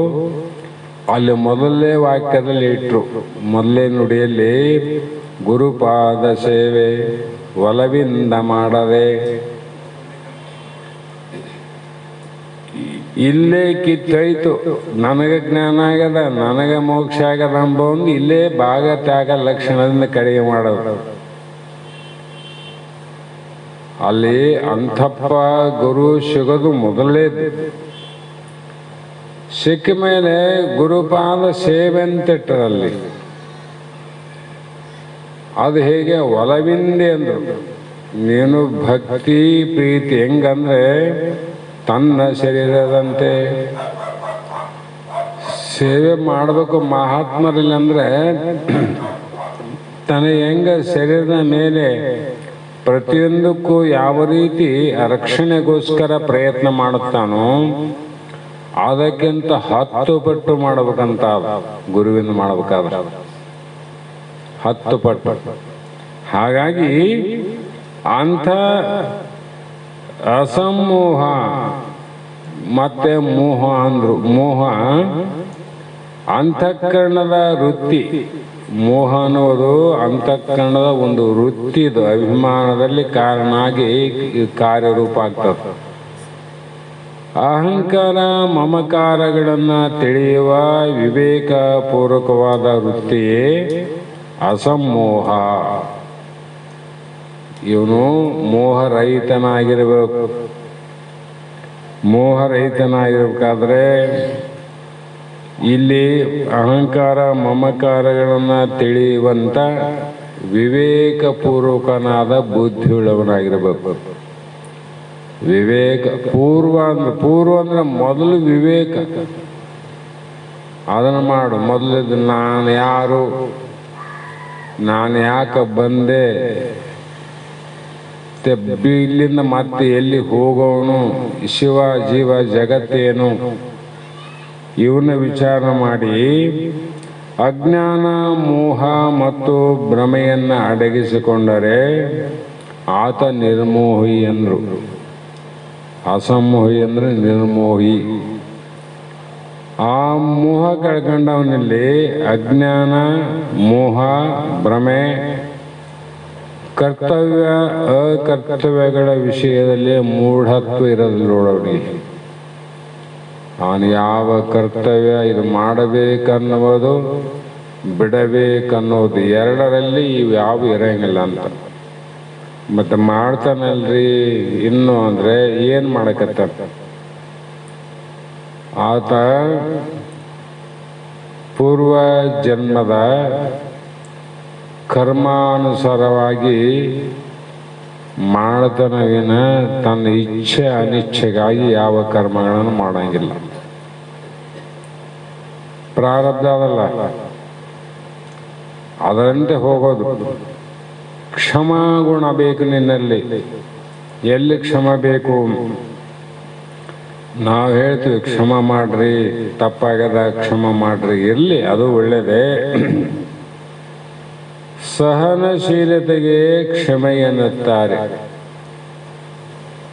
ಅಲ್ಲಿ ಮೊದಲನೇ ವಾಕ್ಯದಲ್ಲಿ ಇಟ್ರು, ಮೊದಲೇ ನುಡಿಯಲ್ಲಿ ಗುರುಪಾದ ಸೇವೆ ಒಲವಿಂದ ಮಾಡದೆ. ಇಲ್ಲೇ ಕಿತ್ತೋಯ್ತು. ನನಗೆ ಜ್ಞಾನ ಆಗ್ಯದ, ನನಗೆ ಮೋಕ್ಷ ಆಗ್ಯದ ಅಂಬೊಂದು ಇಲ್ಲೇ ಭಾಗ ತ್ಯಾಗ ಲಕ್ಷಣದಿಂದ ಕಡಿಮೆ ಮಾಡೋದು. ಅಲ್ಲಿ ಅಂಥಪ್ಪ ಗುರು ಸಿಗೋದು ಮೊದಲೇ. ಸಿಕ್ಕ ಮೇಲೆ ಗುರುಪಾದ ಸೇವೆ ಅಂತಿಟ್ಟರಲ್ಲಿ ಅದು ಹೇಗೆ ಒಲವಿಂದೆ ಅಂದ್ರು. ನೀನು ಭಕ್ತಿ ಪ್ರೀತಿ ಹೆಂಗಂದ್ರೆ ತನ್ನ ಶರೀರದಂತೆ ಸೇವೆ ಮಾಡಬೇಕು. ಮಹಾತ್ಮರಲ್ಲಿ ಅಂದ್ರೆ ತನ್ನ ಹೆಂಗ ಶರೀರದ ಮೇಲೆ ಪ್ರತಿಯೊಂದಕ್ಕೂ ಯಾವ ರೀತಿ ರಕ್ಷಣೆಗೋಸ್ಕರ ಪ್ರಯತ್ನ ಮಾಡುತ್ತಾನೋ ಅದಕ್ಕಿಂತ 10 ಪಟ್ಟು ಮಾಡ್ಬೇಕಂತ ಗುರುವಿಂದ ಮಾಡ್ಬೇಕಾದ್ರೆ 10 ಪಟ್ಟು. ಹಾಗಾಗಿ ಅಂಥ ಅಸಮೋಹ ಮತ್ತೆ ಮೋಹ ಅಂದ್ರು. ಮೋಹ ಅಂತಃಕರಣದ ವೃತ್ತಿ. ಮೋಹ ಅನ್ನೋದು ಅಂತಃಕರಣದ ಒಂದು ವೃತ್ತಿ. ಇದು ಅಭಿಮಾನದಲ್ಲಿ ಕಾರಣ ಆಗಿ ಕಾರ್ಯರೂಪ ಆಗ್ತದೆ. ಅಹಂಕಾರ ಮಮಕಾರಗಳನ್ನ ತಿಳಿಯುವ ವಿವೇಕ ಪೂರ್ವಕವಾದ ವೃತ್ತಿಯೇ ಅಸಮೋಹ. ಇವನು ಮೋಹರಹಿತನಾಗಿರಬೇಕು. ಮೋಹರಹಿತನಾಗಿರ್ಬೇಕಾದ್ರೆ ಇಲ್ಲಿ ಅಹಂಕಾರ ಮಮಕಾರಗಳನ್ನು ತಿಳಿಯುವಂಥ ವಿವೇಕಪೂರ್ವಕನಾದ ಬುದ್ಧಿಯುಳ್ಳವನಾಗಿರಬೇಕು. ವಿವೇಕ ಪೂರ್ವ ಅಂದ್ರೆ ಮೊದಲು ವಿವೇಕ. ಅದನ್ನು ಮಾಡು. ಮೊದಲು ನಾನು ಯಾರು, ನಾನು ಯಾಕೆ ಬಂದೆ, ಇಲ್ಲಿಂದ ಮತ್ತೆ ಎಲ್ಲಿ ಹೋಗೋನು, ಶಿವ ಜೀವ ಜಗತ್ತೇನು, ಇವನ್ನ ವಿಚಾರ ಮಾಡಿ ಅಜ್ಞಾನ ಮೋಹ ಮತ್ತು ಭ್ರಮೆಯನ್ನು ಅಡಗಿಸಿಕೊಂಡರೆ ಆತ ನಿರ್ಮೋಹಿ ಎಂದರು. ಅಸಮೋಹಿ ಅಂದರೆ ನಿರ್ಮೋಹಿ. ಆ ಮೋಹ ಕಳ್ಕೊಂಡವನಲ್ಲಿ ಅಜ್ಞಾನ ಮೋಹ ಭ್ರಮೆ ಕರ್ತವ್ಯ ಅಕರ್ತವ್ಯಗಳ ವಿಷಯದಲ್ಲಿ ಮೂಢತ್ವ ಇರೋದಿಲ್ಲ ನೋಡೋರಿಗೆ. ಅವನು ಯಾವ ಕರ್ತವ್ಯ ಇದು ಮಾಡಬೇಕನ್ನೋದು ಬಿಡಬೇಕನ್ನೋದು ಎರಡರಲ್ಲಿ ಇವು ಯಾವ ಇರೋಂಗಿಲ್ಲ ಅಂತ. ಮತ್ತು ಮಾಡ್ತಾನಲ್ರಿ ಇನ್ನು ಅಂದರೆ ಏನು ಮಾಡಕತ್ತ? ಆತ ಪೂರ್ವ ಜನ್ಮದ ಕರ್ಮಾನುಸಾರವಾಗಿ ಮಾಡ್ತಾನವಿನ ತನ್ನ ಇಚ್ಛೆ ಅನಿಚ್ಛೆಗಾಗಿ ಯಾವ ಕರ್ಮಗಳನ್ನು ಮಾಡಂಗಿಲ್ಲ. ಪ್ರಾರಬ್ಧ ಅದಲ್ಲ, ಅದರಂತೆ ಹೋಗೋದು. ಕ್ಷಮಾಗುಣ ಬೇಕು ನಿನ್ನಲ್ಲಿ. ಎಲ್ಲಿ ಕ್ಷಮ ಬೇಕು? ನಾವು ಹೇಳ್ತೀವಿ ಕ್ಷಮ ಮಾಡ್ರಿ, ತಪ್ಪಾಗದ ಕ್ಷಮ ಮಾಡ್ರಿ, ಇರಲಿ, ಅದು ಒಳ್ಳೆಯದೇ. ಸಹನಶೀಲತೆಗೆ ಕ್ಷಮೆ ಎನ್ನುತ್ತಾರೆ.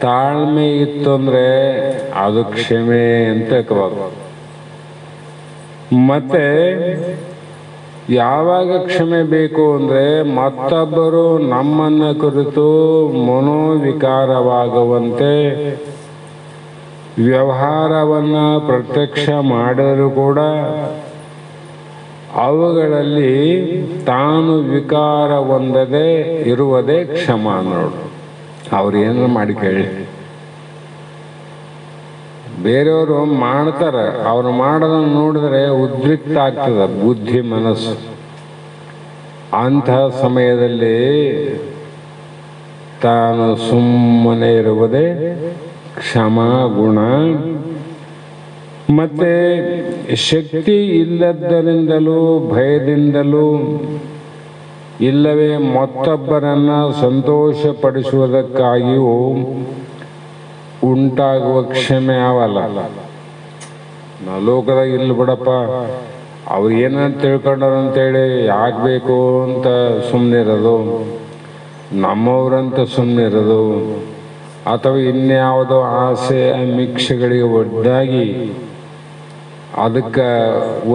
ತಾಳ್ಮೆ ಇತ್ತು ಅಂದರೆ ಅದು ಕ್ಷಮೆ ಅಂತ ತಿಳ್ಕೋಬೇಕು. ಮತ್ತೆ ಯಾವಾಗ ಕ್ಷಮೆ ಬೇಕು ಅಂದರೆ ಮತ್ತೊಬ್ಬರು ನಮ್ಮನ್ನು ಕುರಿತು ಮನೋವಿಕಾರವಾಗುವಂತೆ ವ್ಯವಹಾರವನ್ನು ಪ್ರತ್ಯಕ್ಷ ಮಾಡಿದರೂ ಕೂಡ ಅವುಗಳಲ್ಲಿ ತಾನು ವಿಕಾರ ಹೊಂದದೆ ಇರುವುದೇ ಕ್ಷಮ ನೋಡು. ಅವ್ರು ಏನಾರು ಮಾಡಿ ಕೇಳಿ. ಬೇರೆಯವರು ಮಾಡ್ತಾರೆ, ಅವ್ರು ಮಾಡೋದನ್ನು ನೋಡಿದ್ರೆ ಉದ್ರಿಕ್ತ ಆಗ್ತದೆ ಬುದ್ಧಿ ಮನಸ್ಸು. ಅಂಥ ಸಮಯದಲ್ಲಿ ತಾನು ಸುಮ್ಮನೆ ಇರುವುದೇ ಕ್ಷಮಾ ಗುಣ. ಮತ್ತೆ ಶಕ್ತಿ ಇಲ್ಲದ್ದರಿಂದಲೂ ಭಯದಿಂದಲೂ ಇಲ್ಲವೇ ಮತ್ತೊಬ್ಬರನ್ನು ಸಂತೋಷಪಡಿಸುವುದಕ್ಕಾಗಿಯೂ ಉಂಟಾಗುವ ಕ್ಷಮೆ ಅವಲ್ಲ. ನಾವು ಲೋಕದಾಗ ಇಲ್ಲಿ ಬಿಡಪ್ಪ, ಅವ್ರು ಏನಂತ ತಿಳ್ಕೊಂಡಾರ ಅಂತೇಳಿ ಯಾಕೆ ಬೇಕು ಅಂತ ಸುಮ್ಮನಿರೋದು, ನಮ್ಮವ್ರಂತ ಸುಮ್ಮನಿರೋದು, ಅಥವಾ ಇನ್ಯಾವುದೋ ಆಸೆ ಮಿಕ್ಷೆಗಳಿಗೆ ಒಡ್ಡಾಗಿ ಅದಕ್ಕೆ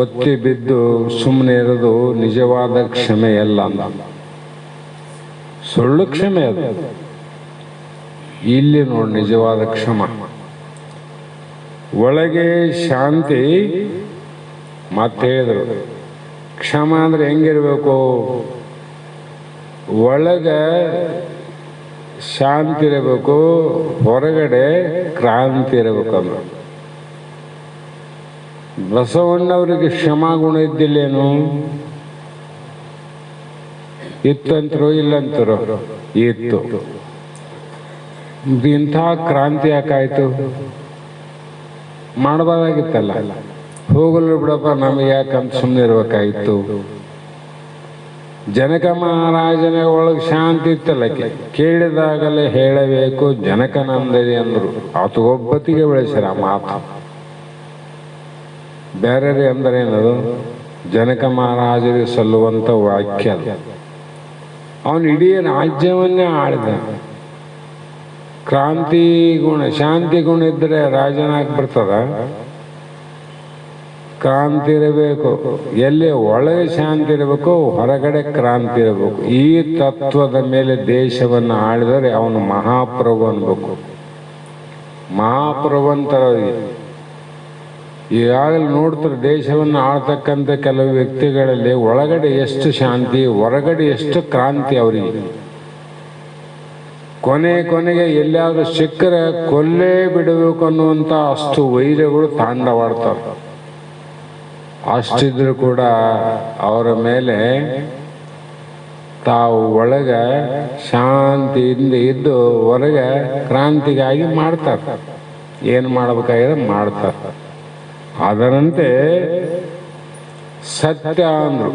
ಒತ್ತಿ ಬಿದ್ದು ಸುಮ್ಮನೆ ಇರೋದು ನಿಜವಾದ ಕ್ಷಮೆಯಲ್ಲ. ಸುಳ್ಳು ಕ್ಷಮೆ ಅದು. ಇಲ್ಲಿ ನೋಡಿ ನಿಜವಾದ ಕ್ಷಮ. ಒಳಗೆ ಶಾಂತಿ. ಮತ್ತೆ ಹೇಳಿದ್ರು ಕ್ಷಮ ಅಂದ್ರೆ ಹೆಂಗಿರ್ಬೇಕು? ಒಳಗೆ ಶಾಂತಿ ಇರಬೇಕು, ಹೊರಗಡೆ ಕ್ರಾಂತಿ ಇರಬೇಕಂದ್ರೆ. ಬಸವಣ್ಣವರಿಗೆ ಕ್ಷಮಾಗುಣ ಇದ್ದಿಲ್ಲೇನು? ಇತ್ತಂತರು ಇಲ್ಲಂತರು ಇತ್ತು. ಇಂಥ ಕ್ರಾಂತಿ ಯಾಕಾಯ್ತು? ಮಾಡಬಾರ್ದಾಗಿತ್ತಲ್ಲ. ಹೋಗಲು ಬಿಡಪ್ಪ, ನಮಗೆ ಯಾಕಂತ ಸುಮ್ಮನೆ ಇರ್ಬೇಕಾಗಿತ್ತು. ಜನಕ ಮಹಾರಾಜನ ಒಳಗೆ ಶಾಂತಿ ಇತ್ತಲ್ಲ, ಕೇಳಿದಾಗಲೇ ಹೇಳಬೇಕು ಜನಕನಂದರಿ ಅಂದರು. ಆತ ಒಬ್ಬತ್ತಿಗೆ ಬೆಳೆಸ್ಯಾರ ಆ ಮಾತು. ಬೇರೆ ಅಂದರೆ ಏನದು? ಜನಕ ಮಹಾರಾಜರಿಗೆ ಸಲ್ಲುವಂಥ ವಾಕ್ಯ. ಅವನು ಇಡೀ ರಾಜ್ಯವನ್ನೇ ಆಳಿದ. ಕ್ರಾಂತಿ ಗುಣ, ಶಾಂತಿ ಗುಣ ಇದ್ದರೆ ರಾಜನಾಗಿ ಬರ್ತದ? ಕ್ರಾಂತಿ ಇರಬೇಕು. ಎಲ್ಲಿ ಒಳಗೆ ಶಾಂತಿ ಇರಬೇಕು, ಹೊರಗಡೆ ಕ್ರಾಂತಿ ಇರಬೇಕು. ಈ ತತ್ವದ ಮೇಲೆ ದೇಶವನ್ನು ಆಳಿದರೆ ಅವನು ಮಹಾಪ್ರಭು ಅನ್ಬೇಕು. ಮಹಾಪ್ರಭು ಅಂತಾರೆ. ಈಗಾಗಲೇ ನೋಡ್ತಾರೆ, ದೇಶವನ್ನು ಆಳ್ತಕ್ಕಂಥ ಕೆಲವು ವ್ಯಕ್ತಿಗಳಲ್ಲಿ ಒಳಗಡೆ ಎಷ್ಟು ಶಾಂತಿ, ಹೊರಗಡೆ ಎಷ್ಟು ಕ್ರಾಂತಿ ಅವರಿಗೆ. ಕೊನೆಗೆ ಎಲ್ಲಿಯಾದ್ರೂ ಸಿಕ್ಕರೆ ಕೊಲ್ಲೇ ಬಿಡಬೇಕು ಅನ್ನುವಂಥ ಅಷ್ಟು ವೈರ್ಯಗಳು ತಾಂಡವಾಡ್ತಾರೆ. ಅಷ್ಟಿದ್ರು ಕೂಡ ಅವರ ಮೇಲೆ ತಾವು ಒಳಗೆ ಶಾಂತಿಯಿಂದ ಇದ್ದು ಹೊರಗೆ ಕ್ರಾಂತಿಗಾಗಿ ಮಾಡ್ತಾರೆ. ಏನು ಮಾಡಬೇಕಾಗಿದೆ ಮಾಡ್ತಾರೆ. ಅದರಂತೆ ಸತ್ಯ ಅಂದರು.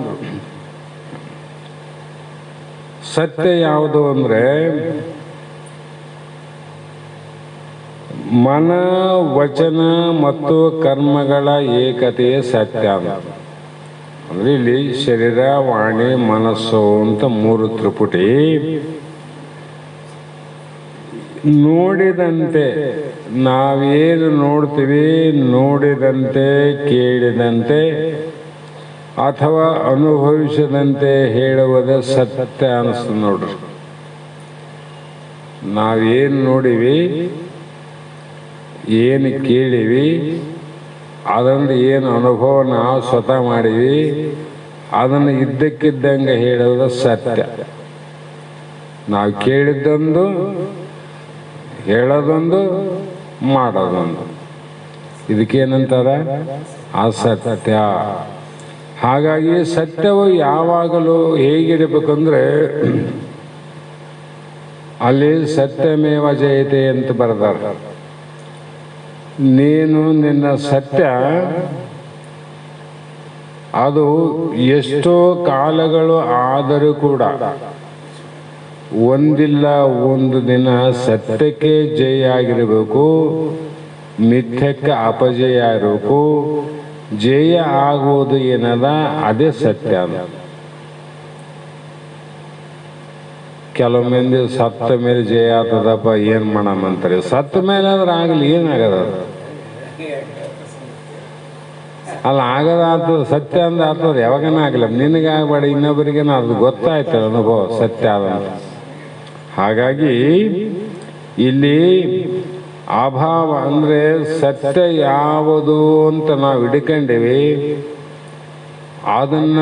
ಸತ್ಯ ಯಾವುದು ಅಂದರೆ ಮನ, ವಚನ ಮತ್ತು ಕರ್ಮಗಳ ಏಕತೆಯೇ ಸತ್ಯ ಅಂದ್ರೆ ಇಲ್ಲಿ ಶರೀರ, ವಾಣಿ, ಮನಸ್ಸು ಅಂತ 3 ತ್ರಿಪುಟಿ. ನೋಡಿದಂತೆ ನಾವೇನು ನೋಡ್ತೀವಿ, ನೋಡಿದಂತೆ, ಕೇಳಿದಂತೆ ಅಥವಾ ಅನುಭವಿಸಿದಂತೆ ಹೇಳುವುದೇ ಸತ್ಯ ಅನಿಸ್ತದೆ ನೋಡ್ರಿ. ನಾವೇನು ನೋಡಿವಿ, ಏನು ಕೇಳಿವಿ, ಅದರಿಂದ ಏನು ಅನುಭವ ನಾವು ಸ್ವತಃ ಮಾಡಿವಿ, ಅದನ್ನು ಇದ್ದಕ್ಕಿದ್ದಂಗೆ ಹೇಳೋದು ಸತ್ಯ. ನಾವು ಕೇಳಿದ್ದೊಂದು, ಹೇಳೋದೊಂದು, ಮಾಡೋದೊಂದು. ಇದಕ್ಕೇನಂತಾರೆ? ಅಸತ್ಯ. ಹಾಗಾಗಿ ಸತ್ಯವು ಯಾವಾಗಲೂ ಹೇಗಿರಬೇಕಂದ್ರೆ ಅಲ್ಲಿ ಸತ್ಯಮೇವ ಜಯತೆ ಅಂತ ಬರೆದಾರೆ. ನೀನು ನಿನ್ನ ಸತ್ಯ ಅದು ಎಷ್ಟೋ ಕಾಲಗಳು ಆದರೂ ಕೂಡ ಒಂದಿಲ್ಲ ಒಂದು ದಿನ ಸತ್ಯಕ್ಕೆ ಜಯ ಆಗಿರಬೇಕು, ಮಿಥ್ಯಕ್ಕೆ ಅಪಜಯ ಇರಬೇಕು. ಜಯ ಆಗುವುದು ಏನದ ಅದೇ ಸತ್ಯ. ಕೆಲವು ಮಂದಿ ಸತ್ತ ಮೇಲೆ ಜಯ ಆಗ್ತದಪ್ಪ ಏನು ಮಾಡಮಂತಾರೆ. ಸತ್ತ ಮೇಲೆ ಆದ್ರೆ ಆಗಲಿ, ಏನಾಗದ ಅಲ್ಲ ಆಗದಾಗ್ತದೆ. ಸತ್ಯ ಅಂದ್ರೆ ಆಗ್ತದೆ, ಯಾವಾಗನ ಆಗಲ್ಲ. ನಿನಗೆ ಆಗಬೇಡ, ಇನ್ನೊಬ್ಬರಿಗೇನ ಅದು ಗೊತ್ತಾಯ್ತಲ್ಲ ಅನುಭವ ಸತ್ಯ ಆದಂತ. ಹಾಗಾಗಿ ಇಲ್ಲಿ ಅಭಾವ ಅಂದರೆ ಸತ್ಯ ಯಾವುದು ಅಂತ ನಾವು ಹಿಡ್ಕೊಂಡಿವಿ, ಅದನ್ನ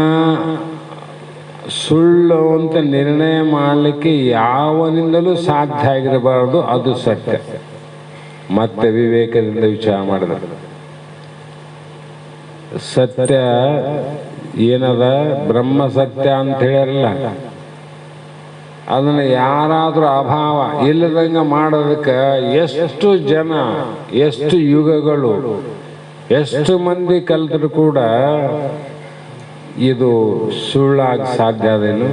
ಸುಳ್ಳು ಅಂತ ನಿರ್ಣಯ ಮಾಡಲಿಕ್ಕೆ ಯಾವನಿಂದಲೂ ಸಾಧ್ಯ ಆಗಿರಬಾರದು. ಅದು ಸತ್ಯ. ಮತ್ತೆ ವಿವೇಕದಿಂದ ವಿಚಾರ ಮಾಡಿದ್ರೆ ಸತ್ಯ ಏನದ, ಬ್ರಹ್ಮ ಸತ್ಯ ಅಂತ ಹೇಳಿರಲ್ಲ, ಅದನ್ನು ಯಾರಾದರೂ ಅಭಾವ ಇಲ್ಲದಂಗೆ ಮಾಡೋದಕ್ಕೆ ಎಷ್ಟು ಜನ, ಎಷ್ಟು ಯುಗಗಳು, ಎಷ್ಟು ಮಂದಿ ಕಲಿತರು ಕೂಡ ಇದು ಸುಳ್ಳಾಗಿ ಸಾಧ್ಯ ಅದೇನು?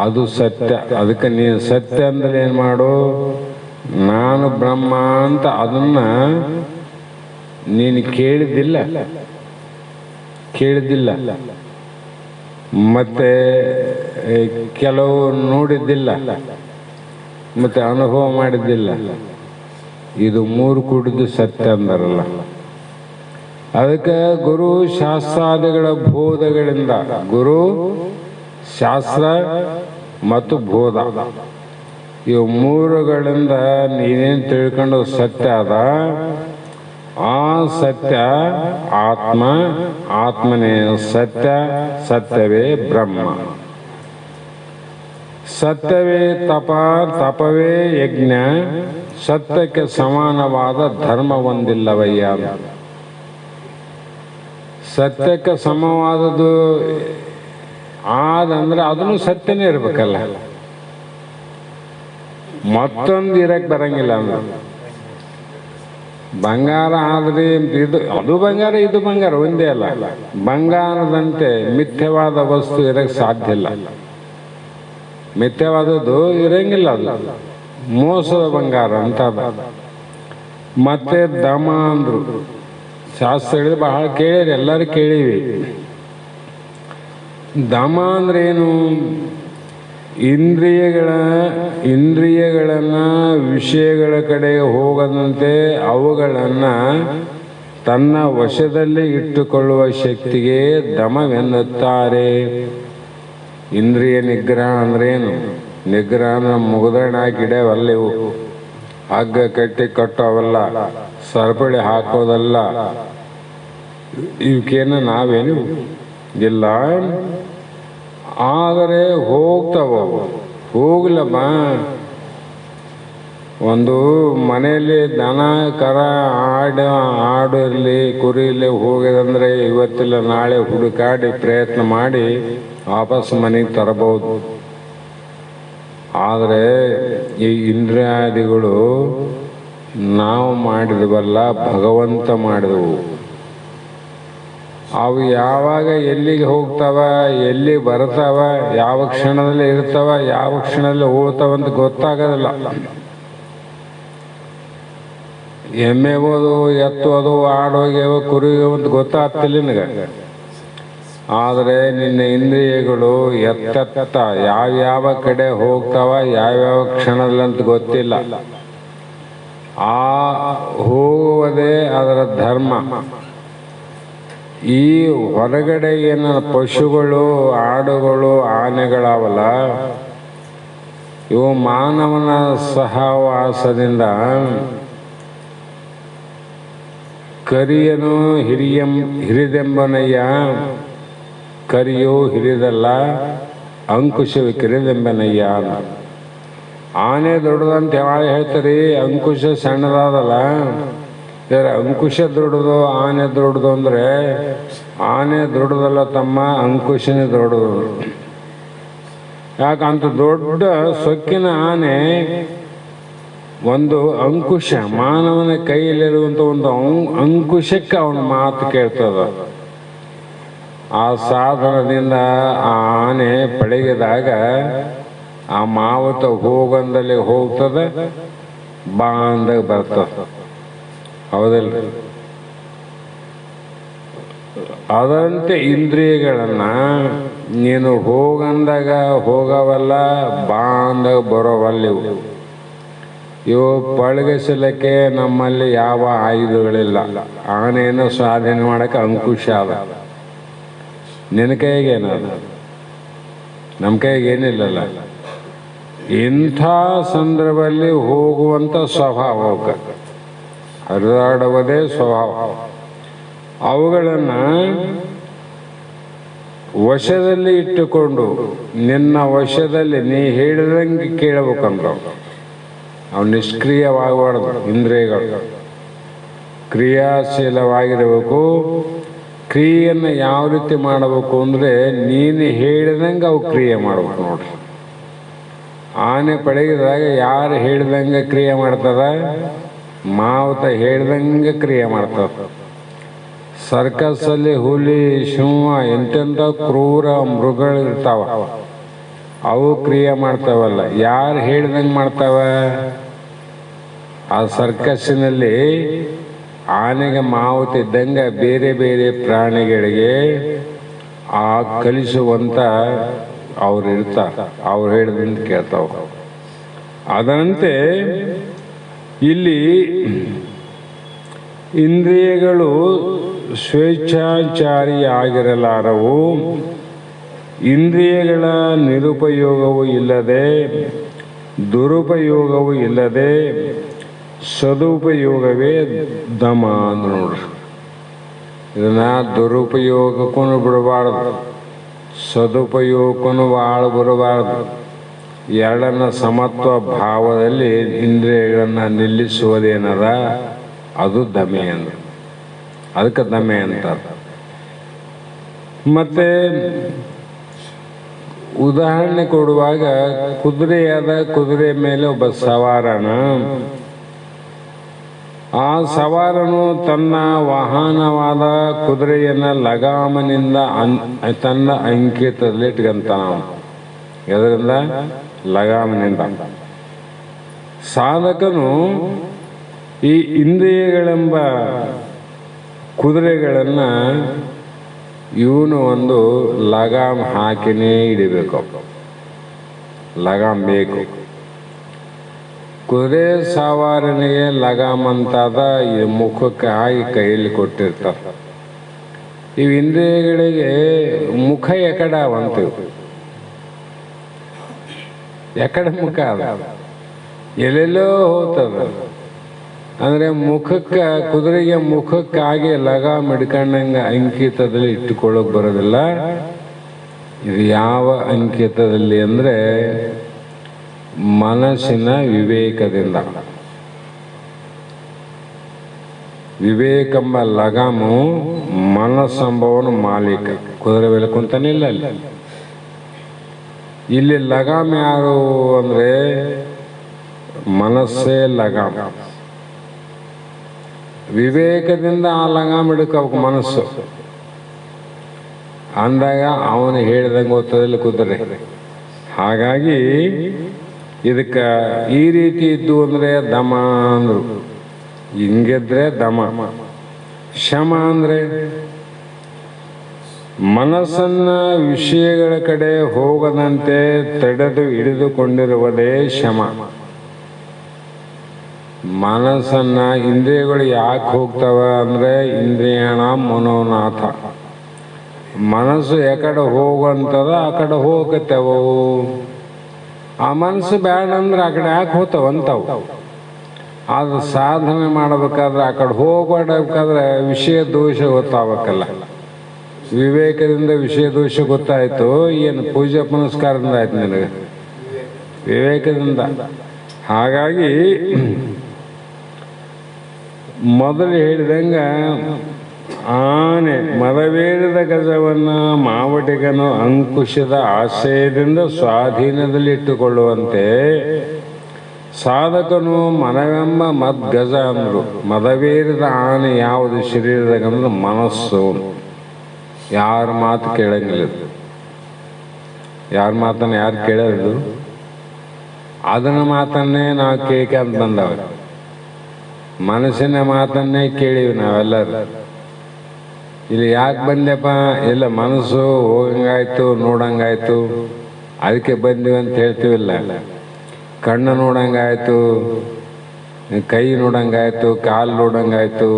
ಅದು ಸತ್ಯ. ಅದಕ್ಕೆ ನೀನು ಸತ್ಯ ಅಂದ್ರೆ ಏನು ಮಾಡು, ನಾನು ಬ್ರಹ್ಮ ಅಂತ ಅದನ್ನ ನೀನು ಕೇಳಿದ್ದಿಲ್ಲ, ಮತ್ತೆ ಕೆಲವು ನೋಡಿದ್ದಿಲ್ಲ, ಮತ್ತೆ ಅನುಭವ ಮಾಡಿದ್ದಿಲ್ಲ. ಇದು 3 ಕೂಡಿದ್ದು ಸತ್ಯ ಅಂದಾರಲ್ಲ. ಅದಕ್ಕೆ ಗುರು ಶಾಸ್ತ್ರಾದಿಗಳ ಬೋಧಗಳಿಂದ, ಗುರು ಶಾಸ್ತ್ರ ಮತ್ತು ಬೋಧ ಇವು 3ಗಳಿಂದ ನೀನೇನು ತಿಳ್ಕೊಂಡು ಸತ್ಯ ಅದ, ಆ ಸತ್ಯ ಆತ್ಮ, ಆತ್ಮನೇ ಸತ್ಯ, ಸತ್ಯವೇ ಬ್ರಹ್ಮ. ಸತ್ಯವೇ ತಪ, ತಪವೇ ಯಜ್ಞ, ಸತ್ಯಕ್ಕೆ ಸಮಾನವಾದ ಧರ್ಮ ಒಂದಿಲ್ಲವಯ್ಯ. ಸತ್ಯಕ್ಕೆ ಸಮವಾದದ್ದು ಆದಂದ್ರೆ ಅದನ್ನು ಸತ್ಯನೇ ಇರ್ಬೇಕಲ್ಲ, ಮತ್ತೊಂದು ಇರಕ್ಕೆ ಬರಂಗಿಲ್ಲ. ಅಂದ್ರೆ ಬಂಗಾರ ಆದ್ರೆ ಇದು ಅದು ಬಂಗಾರ, ಇದು ಬಂಗಾರ ಒಂದೇ ಅಲ್ಲ. ಬಂಗಾರದಂತೆ ಮಿಥ್ಯವಾದ ವಸ್ತು ಇರಕ್ಕೆ ಸಾಧ್ಯ ಇಲ್ಲ. ಮಿಥ್ಯವಾದದ್ದು ಇರಂಗಿಲ್ಲ, ಅದು ಮೋಸದ ಬಂಗಾರ ಅಂತ. ಮತ್ತೆ ದಮ ಅಂದ್ರು ಶಾಸ್ತ್ರ ಹೇಳಿದ್ರೆ ಬಹಳ ಕೇಳಿರಿ, ಎಲ್ಲರೂ ಕೇಳಿವಿ. ದಮ ಅಂದ್ರೇನು? ಇಂದ್ರಿಯಗಳನ್ನು ವಿಷಯಗಳ ಕಡೆಗೆ ಹೋಗದಂತೆ ಅವುಗಳನ್ನು ತನ್ನ ವಶದಲ್ಲಿ ಇಟ್ಟುಕೊಳ್ಳುವ ಶಕ್ತಿಗೆ ದಮವೆನ್ನುತ್ತಾರೆ. ಇಂದ್ರಿಯ ನಿಗ್ರಹ ಅಂದ್ರೇನು? ನಿಗ್ರಹನ ಮುಗುದಣ್ಣ ಹಾಕಿಡವಲ್ಲಿವು, ಹಗ್ಗ ಕಟ್ಟಿ ಕಟ್ಟೋವಲ್ಲ, ಸರಪಳಿ ಹಾಕೋದಲ್ಲ. ಇವಕ್ಕೇನು ನಾವೇನು ಇಲ್ಲ. ಆದರೆ ಹೋಗ್ತಾವ, ಹೋಗ್ಲಮ್ಮ. ಒಂದು ಮನೆಯಲ್ಲಿ ದನ ಕರ ಆಡು ಇರಲಿ ಕುರಿ ಇರಲಿ ಹೋಗಿದಂದ್ರೆ ಇವತ್ತಿಲ್ಲ ನಾಳೆ ಹುಡುಕಾಡಿ ಪ್ರಯತ್ನ ಮಾಡಿ ವಾಪಸ್ ಮನೆಗೆ ತರಬಹುದು. ಆದರೆ ಈ ಇಂದ್ರಿಯಾದಿಗಳು ನಾವು ಮಾಡಿದವಲ್ಲ, ಭಗವಂತ ಮಾಡಿದವು. ಅವು ಯಾವಾಗ ಎಲ್ಲಿಗೆ ಹೋಗ್ತಾವ, ಎಲ್ಲಿ ಬರ್ತಾವ, ಯಾವ ಕ್ಷಣದಲ್ಲಿ ಇರ್ತಾವ, ಯಾವ ಕ್ಷಣದಲ್ಲಿ ಹೋಗ್ತಾವಂತ ಗೊತ್ತಾಗೋದಿಲ್ಲ. ಎಮ್ಮೆ ಹೋದು, ಎತ್ತೋದು, ಆಡೋಗ್ಯವ, ಕುರಿಯೋ ಅಂತ ಗೊತ್ತಾಗ್ತಿಲ್ಲ ನಿನಗೆ. ಆದರೆ ನಿನ್ನ ಇಂದ್ರಿಯಗಳು ಎತ್ತ ಯಾವ್ಯಾವ ಕಡೆ ಹೋಗ್ತಾವ, ಯಾವ್ಯಾವ ಕ್ಷಣದಲ್ಲಿ ಅಂತ ಗೊತ್ತಿಲ್ಲ. ಆ ಹೋಗುವುದೇ ಅದರ ಧರ್ಮ. ಈ ಹೊರಗಡೆ ಏನು ಪಶುಗಳು, ಆಡುಗಳು, ಆನೆಗಳಾವಲ್ಲ, ಇವು ಮಾನವನ ಸಹವಾಸದಿಂದ ಕರಿಯನು ಹಿರಿದೆಂಬನಯ್ಯ, ಕರಿಯು ಹಿರಿದಲ್ಲ, ಅಂಕುಶವು ಕಿರಿದೆಂಬನಯ್ಯ. ಆನೆ ದೊಡ್ಡದಂತ ಯಾವಾಗ ಹೇಳ್ತಾರೆ, ಅಂಕುಶ ಸಣ್ಣದಾದಲ್ಲ. ಅಂಕುಶ ದೊಡ್ಡದು, ಆನೆ ದೊಡ್ಡದು ಅಂದರೆ ಆನೆ ದೊಡ್ಡದಲ್ಲ ತಮ್ಮ, ಅಂಕುಶನೇ ದೊಡ್ಡದು. ಯಾಕಂತ ದೊಡ್ಡ ಸೊಕ್ಕಿನ ಆನೆ ಒಂದು ಅಂಕುಶ, ಮಾನವನ ಕೈಯಲ್ಲಿರುವಂಥ ಒಂದು ಅಂಕುಶಕ್ಕೆ ಅವನ ಮಾತು ಕೇಳ್ತದ. ಆ ಸಾಧನದಿಂದ ಆ ಆನೆ ಪಳಗಿದಾಗ ಆ ಮಾವತ ಹೋಗಂದಲ್ಲಿ ಹೋಗ್ತದೆ, ಬಾ ಅಂದಾಗ ಬರ್ತದೆ. ಹೌದಲ್ಲ? ಅದರಂತೆ ಇಂದ್ರಿಯಗಳನ್ನ ನೀನು ಹೋಗಂದಾಗ ಹೋಗವಲ್ಲ, ಬಾ ಅಂದಾಗ ಬರೋವಲ್ಲ. ಇವು ಪಳಗಿಸಲಿಕ್ಕೆ ನಮ್ಮಲ್ಲಿ ಯಾವ ಆಯುಧಗಳಿಲ್ಲ. ಆನೆಯನ್ನು ಸಾಧನೆ ಮಾಡಕ್ಕೆ ಅಂಕುಶ ಅದ. ನಿನ್ನ ಕೈಗೇನದ? ನಮ್ಮ ಕೈಗೆ ಏನಿಲ್ಲಲ್ಲ. ಇಂಥ ಸಂದರ್ಭದಲ್ಲಿ ಹೋಗುವಂಥ ಸ್ವಭಾವ, ಹರಿದಾಡುವುದೇ ಸ್ವಭಾವ. ಅವುಗಳನ್ನು ವಶದಲ್ಲಿ ಇಟ್ಟುಕೊಂಡು ನಿನ್ನ ವಶದಲ್ಲಿ ನೀ ಹೇಳಿದಂಗೆ ಕೇಳಬೇಕಂದ್ರೆ ಅವು ನಿಷ್ಕ್ರಿಯವಾಗಬಾರ್ದು. ಇಂದ್ರಿಯಗಳು ಕ್ರಿಯಾಶೀಲವಾಗಿರಬೇಕು. ಕ್ರಿಯೆಯನ್ನು ಯಾವ ರೀತಿ ಮಾಡಬೇಕು ಅಂದರೆ ನೀನು ಹೇಳಿದಂಗೆ ಅವು ಕ್ರಿಯೆ ಮಾಡ್ಬೇಕು. ನೋಡ್ರಿ, ಆನೆ ಪಳಗಿದಾಗ ಯಾರು ಹೇಳಿದಂಗೆ ಕ್ರಿಯೆ ಮಾಡ್ತದ? ಮಾವುತ ಹೇಳಿದಂಗೆ ಕ್ರಿಯೆ ಮಾಡ್ತದ. ಸರ್ಕಸ್ಸಲ್ಲಿ ಹುಲಿ, ಸಿಂಹ, ಎಂತೆಂಥ ಕ್ರೂರ ಮೃಗಗಳಿರ್ತಾವ, ಅವು ಕ್ರಿಯೆ ಮಾಡ್ತಾವಲ್ಲ. ಯಾರು ಹೇಳಿದಂಗೆ ಮಾಡ್ತಾವ? ಆ ಸರ್ಕಸ್ಸಿನಲ್ಲಿ ಆನೆಗೆ ಮಾವುತ ಇದ್ದಂಗೆ ಬೇರೆ ಬೇರೆ ಪ್ರಾಣಿಗಳಿಗೆ ಆ ಕಲಿಸುವಂಥ ಅವ್ರು ಇರ್ತಾರೆ, ಅವ್ರು ಹೇಳಿದಂತ ಕೇಳ್ತಾವ. ಅದರಂತೆ ಇಲ್ಲಿ ಇಂದ್ರಿಯಗಳು ಸ್ವೇಚ್ಛಾಚಾರಿಯಾಗಿರಲಾರವು. ಇಂದ್ರಿಯಗಳ ನಿರುಪಯೋಗವೂ ಇಲ್ಲದೆ, ದುರುಪಯೋಗವೂ ಇಲ್ಲದೆ, ಸದುಪಯೋಗವೇ ದಮ ಅಂದ್ ನೋಡ್ರಿ. ಇದನ್ನ ದುರುಪಯೋಗಕ್ಕೂ ಬಿಡಬಾರ್ದು, ಸದುಪಯೋಗಕ್ಕೂ ಬಾಳ ಬರಬಾರ್ದು. ಎರಡನ್ನ ಸಮತ್ವ ಭಾವದಲ್ಲಿ ಇಂದ್ರಿಯಗಳನ್ನು ನಿಲ್ಲಿಸುವುದೇನದ ಅದು ದಮೆ ಅಂದ. ಅದಕ್ಕೆ ದಮೆ ಅಂತಾರೆ. ಮತ್ತೆ ಉದಾಹರಣೆ ಕೊಡುವಾಗ ಕುದುರೆ ಮೇಲೆ ಒಬ್ಬ ಸವಾರನ, ಆ ಸವಾರನು ತನ್ನ ವಾಹನವಾದ ಕುದುರೆಯನ್ನು ಲಗಾಮನಿಂದ ತನ್ನ ಅಂಕಿತದಲ್ಲಿ ಇಟ್ಕೊಂತಾನ. ಎದರಿಂದ? ಲಗಾಮನಿಂದ. ಸಾಧಕನು ಈ ಇಂದ್ರಿಯಗಳೆಂಬ ಕುದುರೆಗಳನ್ನು ಇವನು ಒಂದು ಲಗಾಮ್ ಹಾಕಿನೇ ಹಿಡಿಬೇಕು. ಲಗಾಮ್ ಬೇಕು. ಕುದುರೆ ಸವಾರನಿಗೆ ಲಗಾಮ್ ಅಂತಾದ ಈ ಮುಖಕ್ಕೆ ಹಾಕಿ ಕೈಯಲ್ಲಿ ಕೊಟ್ಟಿರ್ತಾರೆ. ಇವು ಇಂದ್ರಿಯಗಳಿಗೆ ಮುಖ ಎಕಡ ಅಂತೀವಿ. ಎಕಡೆ ಮುಖ ಅದ, ಎಲ್ಲೆಲ್ಲೋ ಹೋಗ್ತದ. ಅಂದರೆ ಮುಖಕ್ಕೆ, ಕುದುರೆಗೆ ಮುಖಕ್ಕಾಗಿ ಲಗಾಮ್ ಹಿಡ್ಕೊಂಡಂಗೆ ಅಂಕಿತದಲ್ಲಿ ಇಟ್ಟುಕೊಳ್ಳೋಕೆ ಬರೋದಿಲ್ಲ. ಇದು ಯಾವ ಅಂಕಿತದಲ್ಲಿ ಅಂದರೆ ಮನಸ್ಸಿನ ವಿವೇಕದಿಂದ. ವಿವೇಕೆಂಬ ಲಗಾಮು ಮನಸ್ಸಂಬವನು ಮಾಲೀಕ. ಕುದುರೆ ಮೇಲೆ ಕುಂತಾನಿಲ್ಲ ಅಲ್ಲಿ. ಇಲ್ಲಿ ಲಗಾಮ್ ಯಾರು ಅಂದರೆ ಮನಸ್ಸೇ ಲಗಾಮ್. ವಿವೇಕದಿಂದ ಆ ಲಗಾಮ್ ಹಿಡ್ಕೋಬೇಕು ಮನಸ್ಸು ಅಂದಾಗ ಅವನು ಹೇಳಿದಂಗೆ ಗೊತ್ತದಿಲ್ಲ ಕುದುರೆ. ಹಾಗಾಗಿ ಇದಕ್ಕೆ ಈ ರೀತಿ ಇದ್ದು ಅಂದರೆ ದಮ ಅಂದರು. ಹಿಂಗಿದ್ರೆ ದಮ. ಶಮ ಅಂದರೆ ಮನಸ್ಸನ್ನ ವಿಷಯಗಳ ಕಡೆ ಹೋಗದಂತೆ ತಡೆದು ಹಿಡಿದುಕೊಂಡಿರುವುದೇ ಶಮ. ಮನಸ್ಸನ್ನ ಇಂದ್ರಿಯಗಳು ಯಾಕೆ ಹೋಗ್ತವ ಅಂದರೆ ಇಂದ್ರಿಯಣ ಮನೋನಾಥ. ಮನಸ್ಸು ಯಾಕಡೆ ಹೋಗಂತದ ಆ ಕಡೆ ಹೋಗತ್ತವು. ಆ ಮನಸ್ಸು ಬೇಡ ಅಂದ್ರೆ ಆ ಕಡೆ ಯಾಕೆ ಹೋಗ್ತಾವಂತವು. ಅದು ಸಾಧನೆ ಮಾಡಬೇಕಾದ್ರೆ ಆ ಕಡೆ ಹೋಗ್ಬೇಕಾದ್ರೆ ವಿಷಯ ದೋಷ ಗೊತ್ತಾಗಬೇಕಲ್ಲ. ವಿವೇಕದಿಂದ ವಿಷಯ ದೋಷ ಗೊತ್ತಾಯ್ತು. ಏನು ಪೂಜೆ ಪುನಸ್ಕಾರದಿಂದ ಆಯ್ತು ನಿನಗೆ? ವಿವೇಕದಿಂದ. ಹಾಗಾಗಿ ಮೊದಲು ಹೇಳಿದಂಗ ಆನೆ ಮದವೇರಿದ ಗಜವನ್ನು ಮಾವಟಿಗನು ಅಂಕುಶದ ಆಶ್ರಯದಿಂದ ಸ್ವಾಧೀನದಲ್ಲಿಟ್ಟುಕೊಳ್ಳುವಂತೆ ಸಾಧಕನು ಮನವೆಂಬ ಮದ್ಗಜ ಅಂದರು. ಮದವೇರಿದ ಆನೆ ಯಾವುದು ಶರೀರದಾಗಂದ್ರೆ ಮನಸ್ಸು. ಯಾರ ಮಾತು ಕೇಳಂಗಿಲ್ಲ. ಯಾರ ಮಾತನ್ನು ಯಾರು ಕೇಳೋದು? ಅದನ್ನ ಮಾತನ್ನೇ ನಾವು ಕೇಳ್ಕೊಂತ ಬಂದವ. ಮನಸ್ಸಿನ ಮಾತನ್ನೇ ಕೇಳಿವಿ ನಾವೆಲ್ಲರೂ. ಇಲ್ಲಿ ಯಾಕೆ ಬಂದೆಪ್ಪ? ಇಲ್ಲ, ಮನಸ್ಸು ಹೋಗಂಗಾಯ್ತು, ನೋಡಂಗಾಯ್ತು, ಅದಕ್ಕೆ ಬಂದೀವಿ ಅಂತ ಹೇಳ್ತೀವಿಲ್ಲ. ಕಣ್ಣು ನೋಡಂಗಾಯ್ತು, ಕೈ ನೋಡಂಗಾಯ್ತು, ಕಾಲು ನೋಡಂಗಾಯ್ತು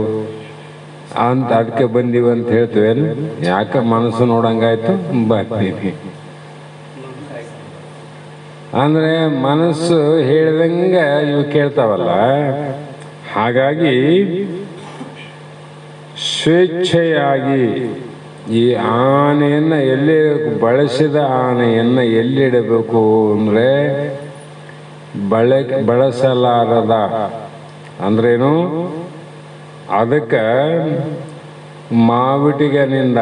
ಅಂತ ಅದಕ್ಕೆ ಬಂದೀವಿ ಅಂತ ಹೇಳ್ತೀವೇನು? ಯಾಕೆ ಮನಸ್ಸು ನೋಡಂಗಾಯ್ತು ಬರ್ತೀವಿ ಅಂದರೆ ಮನಸ್ಸು ಹೇಳ್ದಂಗೆ ಇವು ಕೇಳ್ತಾವಲ್ಲ. ಹಾಗಾಗಿ ಸ್ವೇಚ್ಛೆಯಾಗಿ ಈ ಆನೆಯನ್ನು ಎಲ್ಲಿ ಬಳಸಿದ ಆನೆಯನ್ನು ಎಲ್ಲಿಡಬೇಕು ಅಂದರೆ ಬಳಸಲಾರದ ಅಂದ್ರೇನು? ಅದಕ್ಕೆ ಮಾವಿಟಿಗನಿಂದ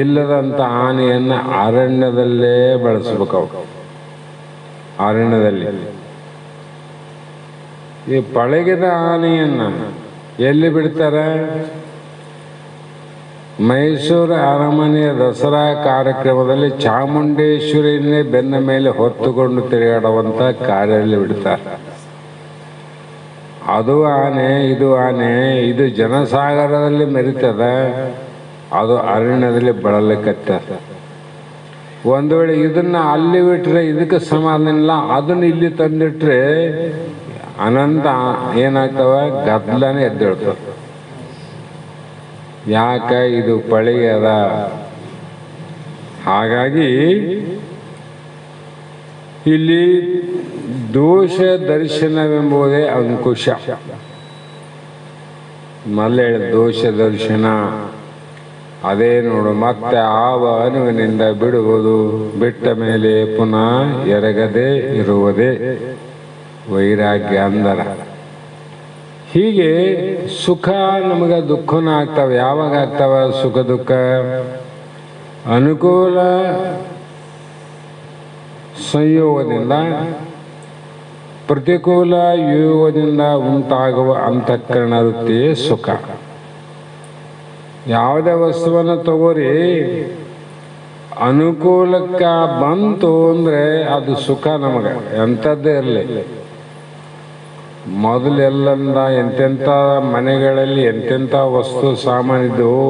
ಇಲ್ಲದಂಥ ಆನೆಯನ್ನು ಅರಣ್ಯದಲ್ಲೇ ಬಳಸ್ಬೇಕು. ಅರಣ್ಯದಲ್ಲಿ ಈ ಪಳಗಿದ ಆನೆಯನ್ನು ಎಲ್ಲಿ ಬಿಡ್ತಾರೆ? ಮೈಸೂರು ಅರಮನೆಯ ದಸರಾ ಕಾರ್ಯಕ್ರಮದಲ್ಲಿ ಚಾಮುಂಡೇಶ್ವರಿಯನ್ನೇ ಬೆನ್ನ ಮೇಲೆ ಹೊತ್ತುಕೊಂಡು ತಿರುಗಾಡುವಂಥ ಕಾರ್ಯದಲ್ಲಿ ಬಿಡ್ತಾರೆ. ಅದು ಆನೆ, ಇದು ಆನೆ, ಇದು ಜನಸಾಗರದಲ್ಲಿ ಮೆರಿತದ, ಅದು ಅರಣ್ಯದಲ್ಲಿ ಬಳಲಿಕತ್ತ. ಒಂದು ವೇಳೆ ಇದನ್ನ ಅಲ್ಲಿ ಬಿಟ್ರೆ ಇದಕ್ಕೆ ಸಮಾಧಾನ ಇಲ್ಲ, ಅದನ್ನ ಇಲ್ಲಿ ತಂದಿಟ್ರೆ ಅನಂತ ಏನಾಗ್ತವ? ಗದ್ದಲನೇ ಎದ್ದೇಳ್ತವೆ. ಯಾಕೆ? ಇದು ಪಳಿಗೆ ಅದ. ಹಾಗಾಗಿ ಇಲ್ಲಿ ದೋಷ ದರ್ಶನವೆಂಬುದೇ ಅಂಕುಶ. ಮಲ್ಲೆ ದೋಷ ದರ್ಶನ ಅದೇ ನೋಡು. ಮತ್ತೆ ಆವ ಅನುವಿನಿಂದ ಬಿಡುವುದು, ಬಿಟ್ಟ ಮೇಲೆ ಪುನಃ ಎರಗದೆ ಇರುವುದೇ ವೈರಾಗ್ಯ ಅಂದರ. ಹೀಗೆ ಸುಖ ನಮಗೆ ದುಃಖನ ಆಗ್ತವೆ. ಯಾವಾಗ ಆಗ್ತವ ಸುಖ ದುಃಖ? ಅನುಕೂಲ ಸಂಯೋಗದಿಂದ, ಪ್ರತಿಕೂಲ ಯೋಗದಿಂದ ಉಂಟಾಗುವ ಅಂತಃಕರಣ ವೃತ್ತಿಯೇ ಸುಖ. ಯಾವುದೇ ವಸ್ತುವನ್ನು ತಗೋರಿ, ಅನುಕೂಲಕ್ಕ ಬಂತು ಅಂದರೆ ಅದು ಸುಖ ನಮಗೆ. ಎಂಥದ್ದೇ ಇರಲಿ. ಮೊದಲೆಲ್ಲಂದ ಎಂತೆಂಥ ಮನೆಗಳಲ್ಲಿ ಎಂತೆಂಥ ವಸ್ತು ಸಾಮಾನಿದ್ದವು,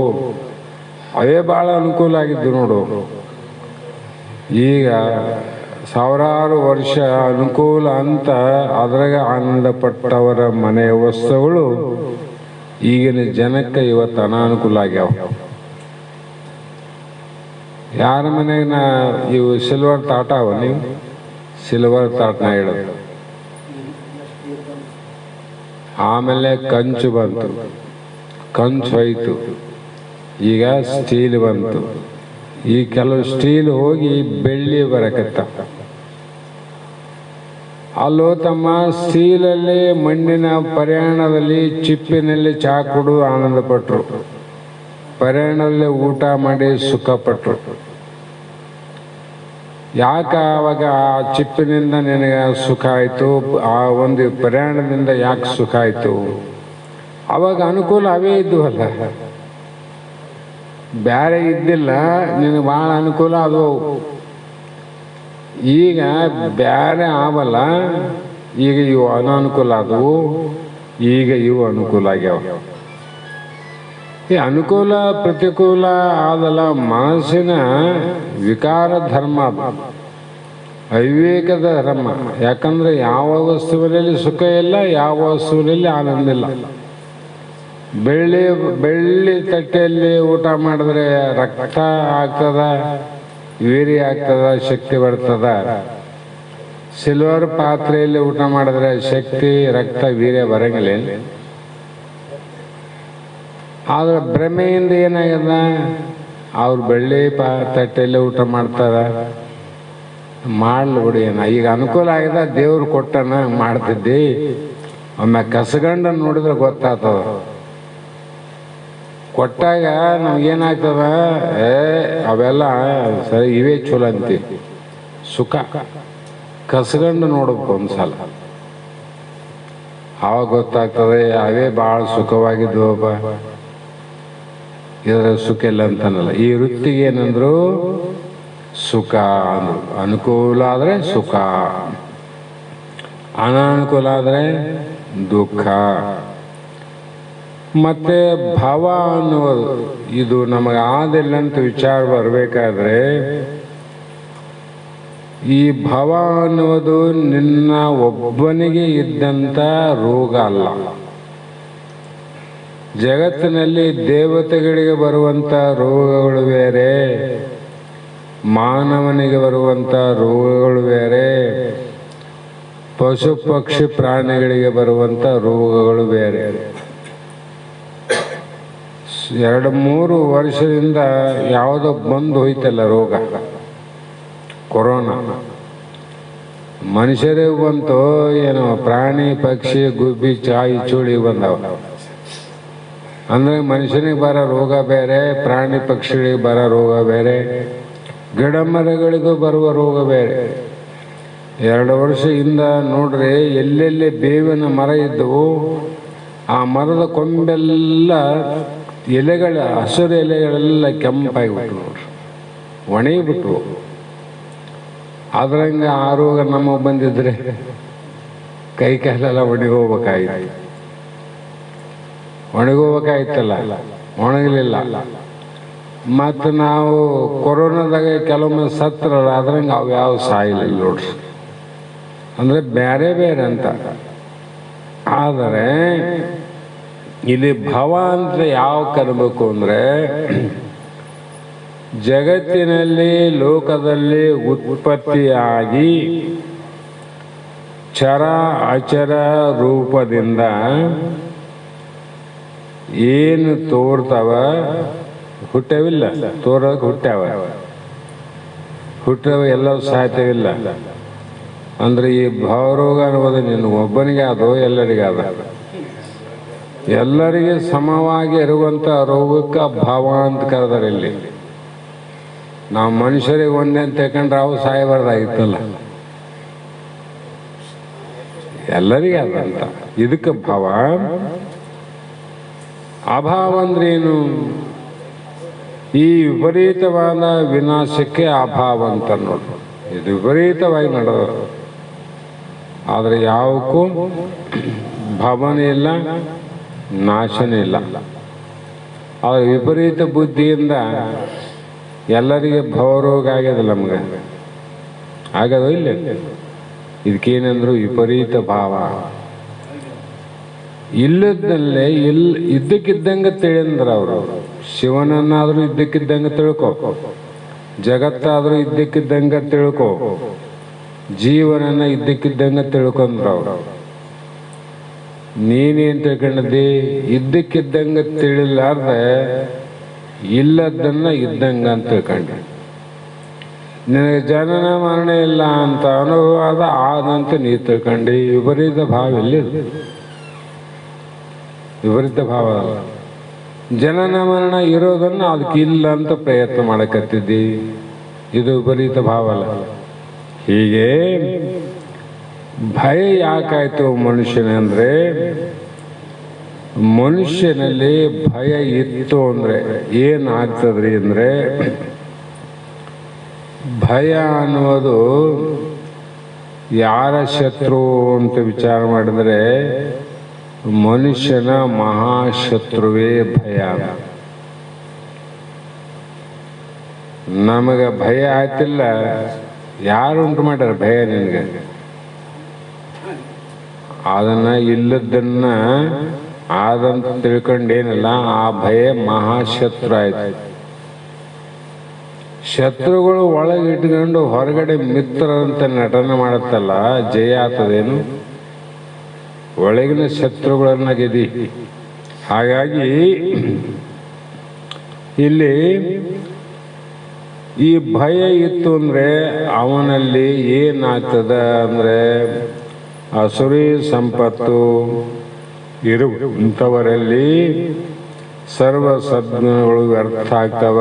ಅವೇ ಭಾಳ ಅನುಕೂಲ ಆಗಿದ್ದು ನೋಡು. ಈಗ ಸಾವಿರಾರು ವರ್ಷ ಅನುಕೂಲ ಅಂತ ಅದ್ರಾಗ ಆನಂದ ಪಟ್ಟವರ ಮನೆಯ ವಸ್ತುಗಳು ಈಗಿನ ಜನಕ್ಕೆ ಇವತ್ತು ಅನಾನುಕೂಲ ಆಗ್ಯಾವ. ಯಾರ ಮನೆಗೆ ಇವು ಸಿಲ್ವರ್ ತಾಟ ಅವ, ನೀವು ಸಿಲ್ವರ್ ತಾಟನ ಹೇಳೋದು. ಆಮೇಲೆ ಕಂಚು ಬಂತು, ಕಂಚು ಹೋಯ್ತು, ಈಗ ಸ್ಟೀಲ್ ಬಂತು. ಈ ಕೆಲವು ಸ್ಟೀಲ್ ಹೋಗಿ ಬೆಳ್ಳಿ ಬರಕತ್ತ. ಅಲ್ಲೋ ತಮ್ಮ, ಸ್ಟೀಲಲ್ಲಿ ಮಣ್ಣಿನ ಪ್ರಯಾಣದಲ್ಲಿ ಚಿಪ್ಪಿನಲ್ಲಿ ಚಹಾ ಕುಡಿದು ಆನಂದಪಟ್ಟರು, ಪ್ರಯಾಣದಲ್ಲಿ ಊಟ ಮಾಡಿ ಸುಖಪಟ್ಟರು. ಯಾಕೆ ಆವಾಗ ಆ ಚಿಪ್ಪಿನಿಂದ ನಿನಗೆ ಸುಖ ಆಯಿತು, ಆ ಒಂದು ಪ್ರಯಾಣದಿಂದ ಯಾಕೆ ಸುಖ ಆಯಿತು? ಅವಾಗ ಅನುಕೂಲ ಅವೇ ಇದ್ವಲ್ಲ, ಬೇರೆ ಇದ್ದಿಲ್ಲ, ನಿನಗೆ ಭಾಳ ಅನುಕೂಲ ಅದು. ಈಗ ಬೇರೆ ಆವಲ್ಲ, ಈಗ ಇವು ಅನಾನುಕೂಲ ಆದವು, ಈಗ ಇವು ಅನುಕೂಲ ಆಗ್ಯಾವ. ಈ ಅನುಕೂಲ ಪ್ರತಿಕೂಲ ಆದಲ್ಲ ಮನಸ್ಸಿನ ವಿಕಾರ ಧರ್ಮ, ಅದು ಅವಿವೇಕದ ಧರ್ಮ. ಯಾಕಂದ್ರೆ ಯಾವ ವಸ್ತುವಿನಲ್ಲಿ ಸುಖ ಇಲ್ಲ, ಯಾವ ವಸ್ತುವಿನಲ್ಲಿ ಆನಂದ ಇಲ್ಲ. ಬೆಳ್ಳಿ ತಟ್ಟೆಯಲ್ಲಿ ಊಟ ಮಾಡಿದ್ರೆ ರಕ್ತ ಆಗ್ತದ, ವೀರ್ಯ ಆಗ್ತದ, ಶಕ್ತಿ ಬರ್ತದ. ಸಿಲ್ವರ್ ಪಾತ್ರೆಯಲ್ಲಿ ಊಟ ಮಾಡಿದ್ರೆ ಶಕ್ತಿ, ರಕ್ತ, ವೀರ್ಯ ಬರಂಗಿಲ್ಲ. ಆದ್ರೆ ಭ್ರಮೆಯಿಂದ ಏನಾಗ್ಯದ, ಅವ್ರು ಬೆಳ್ಳಿ ತಟ್ಟೆಯಲ್ಲಿ ಊಟ ಮಾಡ್ತಾರ, ಮಾಡ್ಲಿ ಬಿಡಿ. ಈಗ ಅನುಕೂಲ ಆಗ್ಯದ, ದೇವ್ರು ಕೊಟ್ಟನ ಮಾಡ್ತಿದ್ದಿ. ಒಮ್ಮೆ ಕಸಗಂಡ ನೋಡಿದ್ರೆ ಗೊತ್ತಾಗ್ತದ. ಕೊಟ್ಟಾಗ ನಮ್ಗೇನಾಗ್ತದ, ಅವೆಲ್ಲ ಸರಿ ಇವೇ ಚಲೋ ಅಂತಿ ಸುಖ. ಕಸಗಂಡು ನೋಡ್ಬೇಕು ಒಂದ್ಸಲ, ಆವಾಗ ಗೊತ್ತಾಗ್ತದೆ ಅವೇ ಭಾಳ ಸುಖವಾಗಿದ್ವಪ್ಪ, ಇದರ ಸುಖ ಇಲ್ಲ ಅಂತನಲ್ಲ. ಈ ವೃತ್ತಿಗೆ ಏನಂದ್ರು ಸುಖ ಅಂದ್ರು. ಅನುಕೂಲ ಆದರೆ ಸುಖ, ಅನಾನುಕೂಲ ಆದರೆ ದುಃಖ. ಮತ್ತೆ ಭಾವ ಅನ್ನೋದು ಇದು ನಮಗೆ ಆದಿಲ್ಲ ಅಂತ ವಿಚಾರ ಬರಬೇಕಾದ್ರೆ, ಈ ಭಾವ ಅನ್ನುವುದು ನಿನ್ನ ಒಬ್ಬನಿಗೆ ಇದ್ದಂಥ ರೋಗ ಅಲ್ಲ. ಜಗತ್ತಿನಲ್ಲಿ ದೇವತೆಗಳಿಗೆ ಬರುವಂಥ ರೋಗಗಳು ಬೇರೆ, ಮಾನವನಿಗೆ ಬರುವಂಥ ರೋಗಗಳು ಬೇರೆ, ಪಶು ಪಕ್ಷಿ ಪ್ರಾಣಿಗಳಿಗೆ ಬರುವಂಥ ರೋಗಗಳು ಬೇರೆ. 2-3 ವರ್ಷದಿಂದ ಯಾವುದೋ ಬಂದು ಹೋಯ್ತಲ್ಲ ರೋಗ, ಕೊರೋನಾ. ಮನುಷ್ಯರಿಗೆ ಬಂತು ಏನೋ, ಪ್ರಾಣಿ ಪಕ್ಷಿ ಗುಬ್ಬಿ ಚಾಯಿ ಚೂಳಿ ಬಂದವ. ಅಂದ್ರೆ ಮನುಷ್ಯನಿಗೆ ಬರೋ ರೋಗ ಬೇರೆ, ಪ್ರಾಣಿ ಪಕ್ಷಿಗಳಿಗೆ ಬರೋ ರೋಗ ಬೇರೆ, ಗಿಡ ಮರಗಳಿಗೂ ಬರುವ ರೋಗ ಬೇರೆ. 2 ವರ್ಷದಿಂದ ನೋಡ್ರಿ, ಎಲ್ಲೆಲ್ಲಿ ಬೇವಿನ ಮರ ಇದ್ದವು, ಆ ಮರದ ಕೊಂಬೆಲ್ಲ ಎಲೆಗಳ, ಹಸಿರು ಎಲೆಗಳೆಲ್ಲ ಕೆಂಪಾಗಿಬಿಟ್ಟು ನೋಡ್ರಿ, ಒಣಗಿಬಿಟ್ವು. ಅದ್ರಂಗೆ ಆ ರೋಗ ನಮಗೆ ಬಂದಿದ್ರೆ ಕೈ ಕಾಲೆಲ್ಲ ಒಣಗೋಗ್ಬೇಕಾಯ್ತಲ್ಲ, ಒಣಗಲಿಲ್ಲ. ಮತ್ತು ನಾವು ಕೊರೋನಾದಾಗ ಕೆಲವೊಮ್ಮೆ ಸತ್ರಲ್ಲ, ಅದ್ರಂಗೆ ಅವು ಯಾವ ಸಾಯಿಲ್ಲ ನೋಡ್ರಿ. ಅಂದರೆ ಬೇರೆ ಬೇರೆ ಅಂತ. ಆದರೆ ಇಲ್ಲಿ ಭಾವ ಅಂತ ಯಾವ ಕರಬೇಕು ಅಂದರೆ, ಜಗತ್ತಿನಲ್ಲಿ ಲೋಕದಲ್ಲಿ ಉತ್ಪತ್ತಿಯಾಗಿ ಚರ ಅಚರ ರೂಪದಿಂದ ಏನು ತೋರ್ತಾವ, ಹುಟ್ಟವಿಲ್ಲ, ತೋರಕ್ಕೆ ಹುಟ್ಟವ ಎಲ್ಲವೂ ಸಾಧ್ಯವಿಲ್ಲ. ಅಂದ್ರೆ ಈ ಭಾವರೋಗ ಅನ್ನೋದು ನಿನ್ನ ಒಬ್ಬನಿಗೆ ಆದೋ ಎಲ್ಲರಿಗಾದ, ಎಲ್ಲರಿಗೆ ಸಮವಾಗಿ ಇರುವಂಥ ರೋಗಕ್ಕೆ ಭಾವ ಅಂತ ಕರೆದಾರೆ. ಇಲ್ಲಿ ನಾವು ಮನುಷ್ಯರಿಗೆ ಒಂದೇ ಅಂತ ತಗೊಂಡ್ರೆ ಅವು ಸಾಯಬಾರ್ದಾಗಿತ್ತಲ್ಲ, ಎಲ್ಲರಿಗೆ ಆದಂತ ಇದಕ್ಕೆ ಭಾವ. ಅಭಾವ ಅಂದ್ರೇನು? ಈ ವಿಪರೀತವಾದ ವಿನಾಶಕ್ಕೆ ಅಭಾವ ಅಂತ ನೋಡ್ರಿ. ಇದು ವಿಪರೀತವಾಗಿ ನಡೆದ, ಆದರೆ ಯಾವಕ್ಕೂ ಭಾವನೆ ಇಲ್ಲ, ನಾಶನೇ ಇಲ್ಲ. ಆದರೆ ವಿಪರೀತ ಬುದ್ಧಿಯಿಂದ ಎಲ್ಲರಿಗೆ ಭಾವರೋಗ ಆಗ್ಯದಲ್ಲ, ನಮಗೆ ಆಗದೋ ಇಲ್ಲ. ಇದಕ್ಕೇನಂದ್ರು ವಿಪರೀತ ಭಾವ. ಇಲ್ಲದಲ್ಲೇ ಇದ್ದಕ್ಕಿದ್ದಂಗೆ ತಿಳಿಂದ್ರ ಅವರು. ಶಿವನನ್ನಾದರೂ ಇದ್ದಕ್ಕಿದ್ದಂಗೆ ತಿಳ್ಕೊ, ಜಗತ್ತಾದರೂ ಇದ್ದಕ್ಕಿದ್ದಂಗೆ ತಿಳ್ಕೊ, ಜೀವನನ್ನ ಇದ್ದಕ್ಕಿದ್ದಂಗೆ ತಿಳ್ಕೊಂಡ್ರ ಅವರು. ನೀನೇನು ತಿಳ್ಕೊಂಡದ್ದಿ? ಇದ್ದಕ್ಕಿದ್ದಂಗೆ ತಿಳಿಲಾರ್ದೆ ಇಲ್ಲದನ್ನ ಇದ್ದಂಗ ಅಂತ ತಿಳ್ಕೊಂಡೆ. ನಿನಗೆ ಜನನ ಮರಣ ಇಲ್ಲ ಅಂತ ಅನುಭವ ಆದಂತೆ ನೀ ತಿಳ್ಕೊಂಡು ವಿಪರೀತ ಭಾವ ಎಲ್ಲಿದೆ? ವಿಪರೀತ ಭಾವ ಅಲ್ಲ. ಜನನ ಮರಣ ಇರೋದನ್ನು ಅದಕ್ಕೆ ಇಲ್ಲ ಅಂತ ಪ್ರಯತ್ನ ಮಾಡಕತ್ತಿದ್ದಿ, ಇದು ವಿಪರೀತ ಭಾವ ಅಲ್ಲ. ಹೀಗೆ ಭಯ ಯಾಕಾಯ್ತು ಮನುಷ್ಯನಂದ್ರೆ, ಮನುಷ್ಯನಲ್ಲಿ ಭಯ ಇತ್ತು ಅಂದ್ರೆ ಏನಾಗ್ತದ್ರಿ ಅಂದ್ರೆ, ಭಯ ಅನ್ನುವುದು ಯಾರ ಶತ್ರು ಅಂತ ವಿಚಾರ ಮಾಡಿದ್ರೆ ಮನುಷ್ಯನ ಮಹಾಶತ್ರುವೇ ಭಯ. ನಮಗೆ ಭಯ ಆಯ್ತಿಲ್ಲ, ಯಾರು ಉಂಟು ಮಾಡ್ಯಾರ ಭಯ ನಿನಗೆ? ಅದನ್ನ ಇಲ್ಲದನ್ನ ಆದಂತ ತಿಳ್ಕೊಂಡೇನಿಲ್ಲ, ಆ ಭಯ ಮಹಾಶತ್ರು ಆಯ್ತು. ಶತ್ರುಗಳು ಒಳಗೆ ಇಟ್ಕೊಂಡು ಹೊರಗಡೆ ಮಿತ್ರರಂತ ನಟನೆ ಮಾಡುತ್ತಲ್ಲ, ಜಯ ಆಗ್ತದೇನು? ಒಳಗಿನ ಶತ್ರುಗಳನ್ನ ಗೆದಿ. ಹಾಗಾಗಿ ಇಲ್ಲಿ ಈ ಭಯ ಇತ್ತು ಅಂದ್ರೆ ಅವನಲ್ಲಿ ಏನಾಗ್ತದ ಅಂದ್ರೆ, ಅಸುರಿ ಸಂಪತ್ತು ಇರುವಂಥವರಲ್ಲಿ ಸರ್ವ ಸದ್ಗುಣಗಳು ವ್ಯರ್ಥ ಆಗ್ತವ.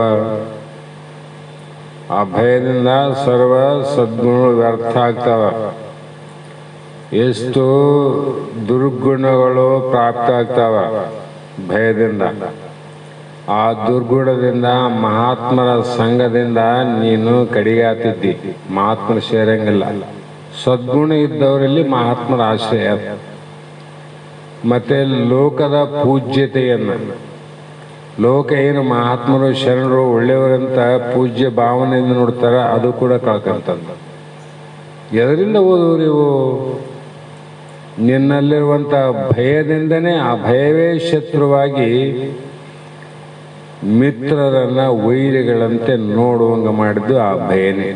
ಆ ಭಯದಿಂದ ಸರ್ವ ಸದ್ಗುಣಗಳು ವ್ಯರ್ಥ ಆಗ್ತವ. ಎಷ್ಟು ದುರ್ಗುಣಗಳು ಪ್ರಾಪ್ತ ಆಗ್ತಾವ ಭಯದಿಂದ. ಆ ದುರ್ಗುಣದಿಂದ ಮಹಾತ್ಮರ ಸಂಘದಿಂದ ನೀನು ಕಡಿಗಾತಿದ್ದಿ, ಮಹಾತ್ಮರ ಸೇರಂಗಿಲ್ಲ. ಸದ್ಗುಣ ಇದ್ದವರಲ್ಲಿ ಮಹಾತ್ಮರ ಆಶ್ರಯ. ಮತ್ತೆ ಲೋಕದ ಪೂಜ್ಯತೆಯನ್ನು, ಲೋಕ ಏನು ಮಹಾತ್ಮರು ಶರಣರು ಒಳ್ಳೆಯವರಂತ ಪೂಜ್ಯ ಭಾವನೆಯಿಂದ ನೋಡ್ತಾರ, ಅದು ಕೂಡ ಕಳ್ಕಂತಂದ. ಎದರಿಂದ ಓದೋರು ಇವು? ನಿನ್ನಲ್ಲಿರುವಂಥ ಭಯದಿಂದನೇ, ಆ ಭಯವೇ ಶತ್ರುವಾಗಿ ಮಿತ್ರರನ್ನ ವೈರಿಗಳಂತೆ ನೋಡುವಂಗ ಮಾಡಿದ್ದು ಆ ಭಯನೇ.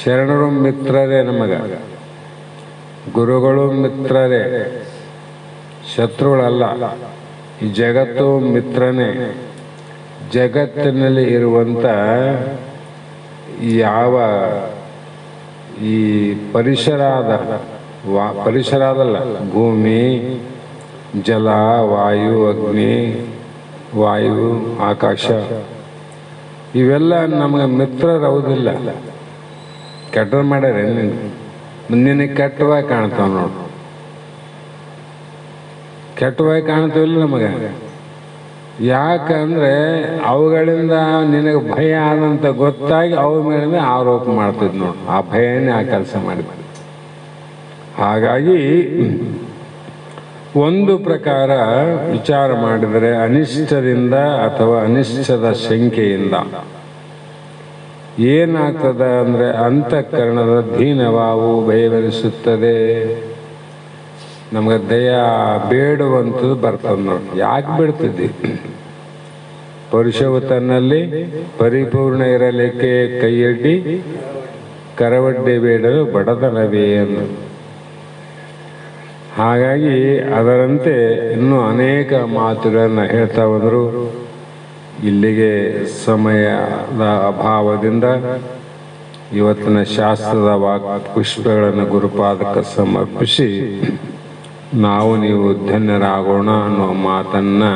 ಶರಣರು ಮಿತ್ರರೇ, ನಮಗ ಗುರುಗಳು ಮಿತ್ರರೇ, ಶತ್ರುಗಳಲ್ಲ. ಈ ಜಗತ್ತು ಮಿತ್ರನೇ. ಜಗತ್ತಿನಲ್ಲಿ ಇರುವಂಥ ಯಾವ ಈ ಪರಿಸರ ಅದಲ್ಲ, ಭೂಮಿ, ಜಲ, ವಾಯು, ಅಗ್ನಿ, ವಾಯು, ಆಕಾಶ, ಇವೆಲ್ಲ ನಮಗೆ ಮಿತ್ರರವುದಿಲ್ಲ. ಕೆಟ್ಟದ್ದು ಮಾಡ್ಯಾರ, ನಿನಗೆ ಕೆಟ್ಟವಾಗಿ ಕಾಣ್ತಾವ ನೋಡು. ಕೆಟ್ಟವಾಗಿ ಕಾಣ್ತೀವಿಲ್ಲ ನಮಗೆ. ಯಾಕಂದ್ರೆ ಅವುಗಳಿಂದ ನಿನಗೆ ಭಯ ಆದಂತ ಗೊತ್ತಾಗಿ ಅವ ಮೇಲೆ ಆರೋಪ ಮಾಡ್ತಿದ್ ನೋಡು. ಆ ಭಯನೇ ಆ ಕೆಲಸ ಮಾಡಿದ. ಹಾಗಾಗಿ ಒಂದು ಪ್ರಕಾರ ವಿಚಾರ ಮಾಡಿದರೆ ಅನಿಷ್ಟದಿಂದ ಅಥವಾ ಅನಿಷ್ಟದ ಶಂಕೆಯಿಂದ ಏನಾಗ್ತದ ಅಂದ್ರೆ ಅಂತಃಕರಣದ ದೀನವಾವು ಭಯವೆನಿಸುತ್ತದೆ. ನಮ್ಗೆ ದಯ ಬೇಡುವಂಥದ್ದು ಬರ್ತದೆ ನೋಡಿ. ಯಾಕೆ ಬಿಡ್ತಿದ್ದಿ? ಪುರುಷವು ತನ್ನಲ್ಲಿ ಪರಿಪೂರ್ಣ ಇರಲಿಕ್ಕೆ ಕೈಯಡ್ಡಿ ಕರವಡ್ಡಿ ಬೇಡಲು ಬಡತನವೇ ಎಂದು. ಹಾಗಾಗಿ ಅದರಂತೆ ಇನ್ನೂ ಅನೇಕ ಮಾತುಗಳನ್ನು ಹೇಳ್ತಾ ಬಂದರು. ಇಲ್ಲಿಗೆ ಸಮಯದ ಅಭಾವದಿಂದ ಇವತ್ತಿನ ಶಾಸ್ತ್ರದ ಪುಷ್ಪಗಳನ್ನು ಗುರುಪಾದಕ್ಕೆ ಸಮರ್ಪಿಸಿ ನಾವು ನೀವು ಧನ್ಯರಾಗೋಣ ಅನ್ನೋ ಮಾತನ್ನು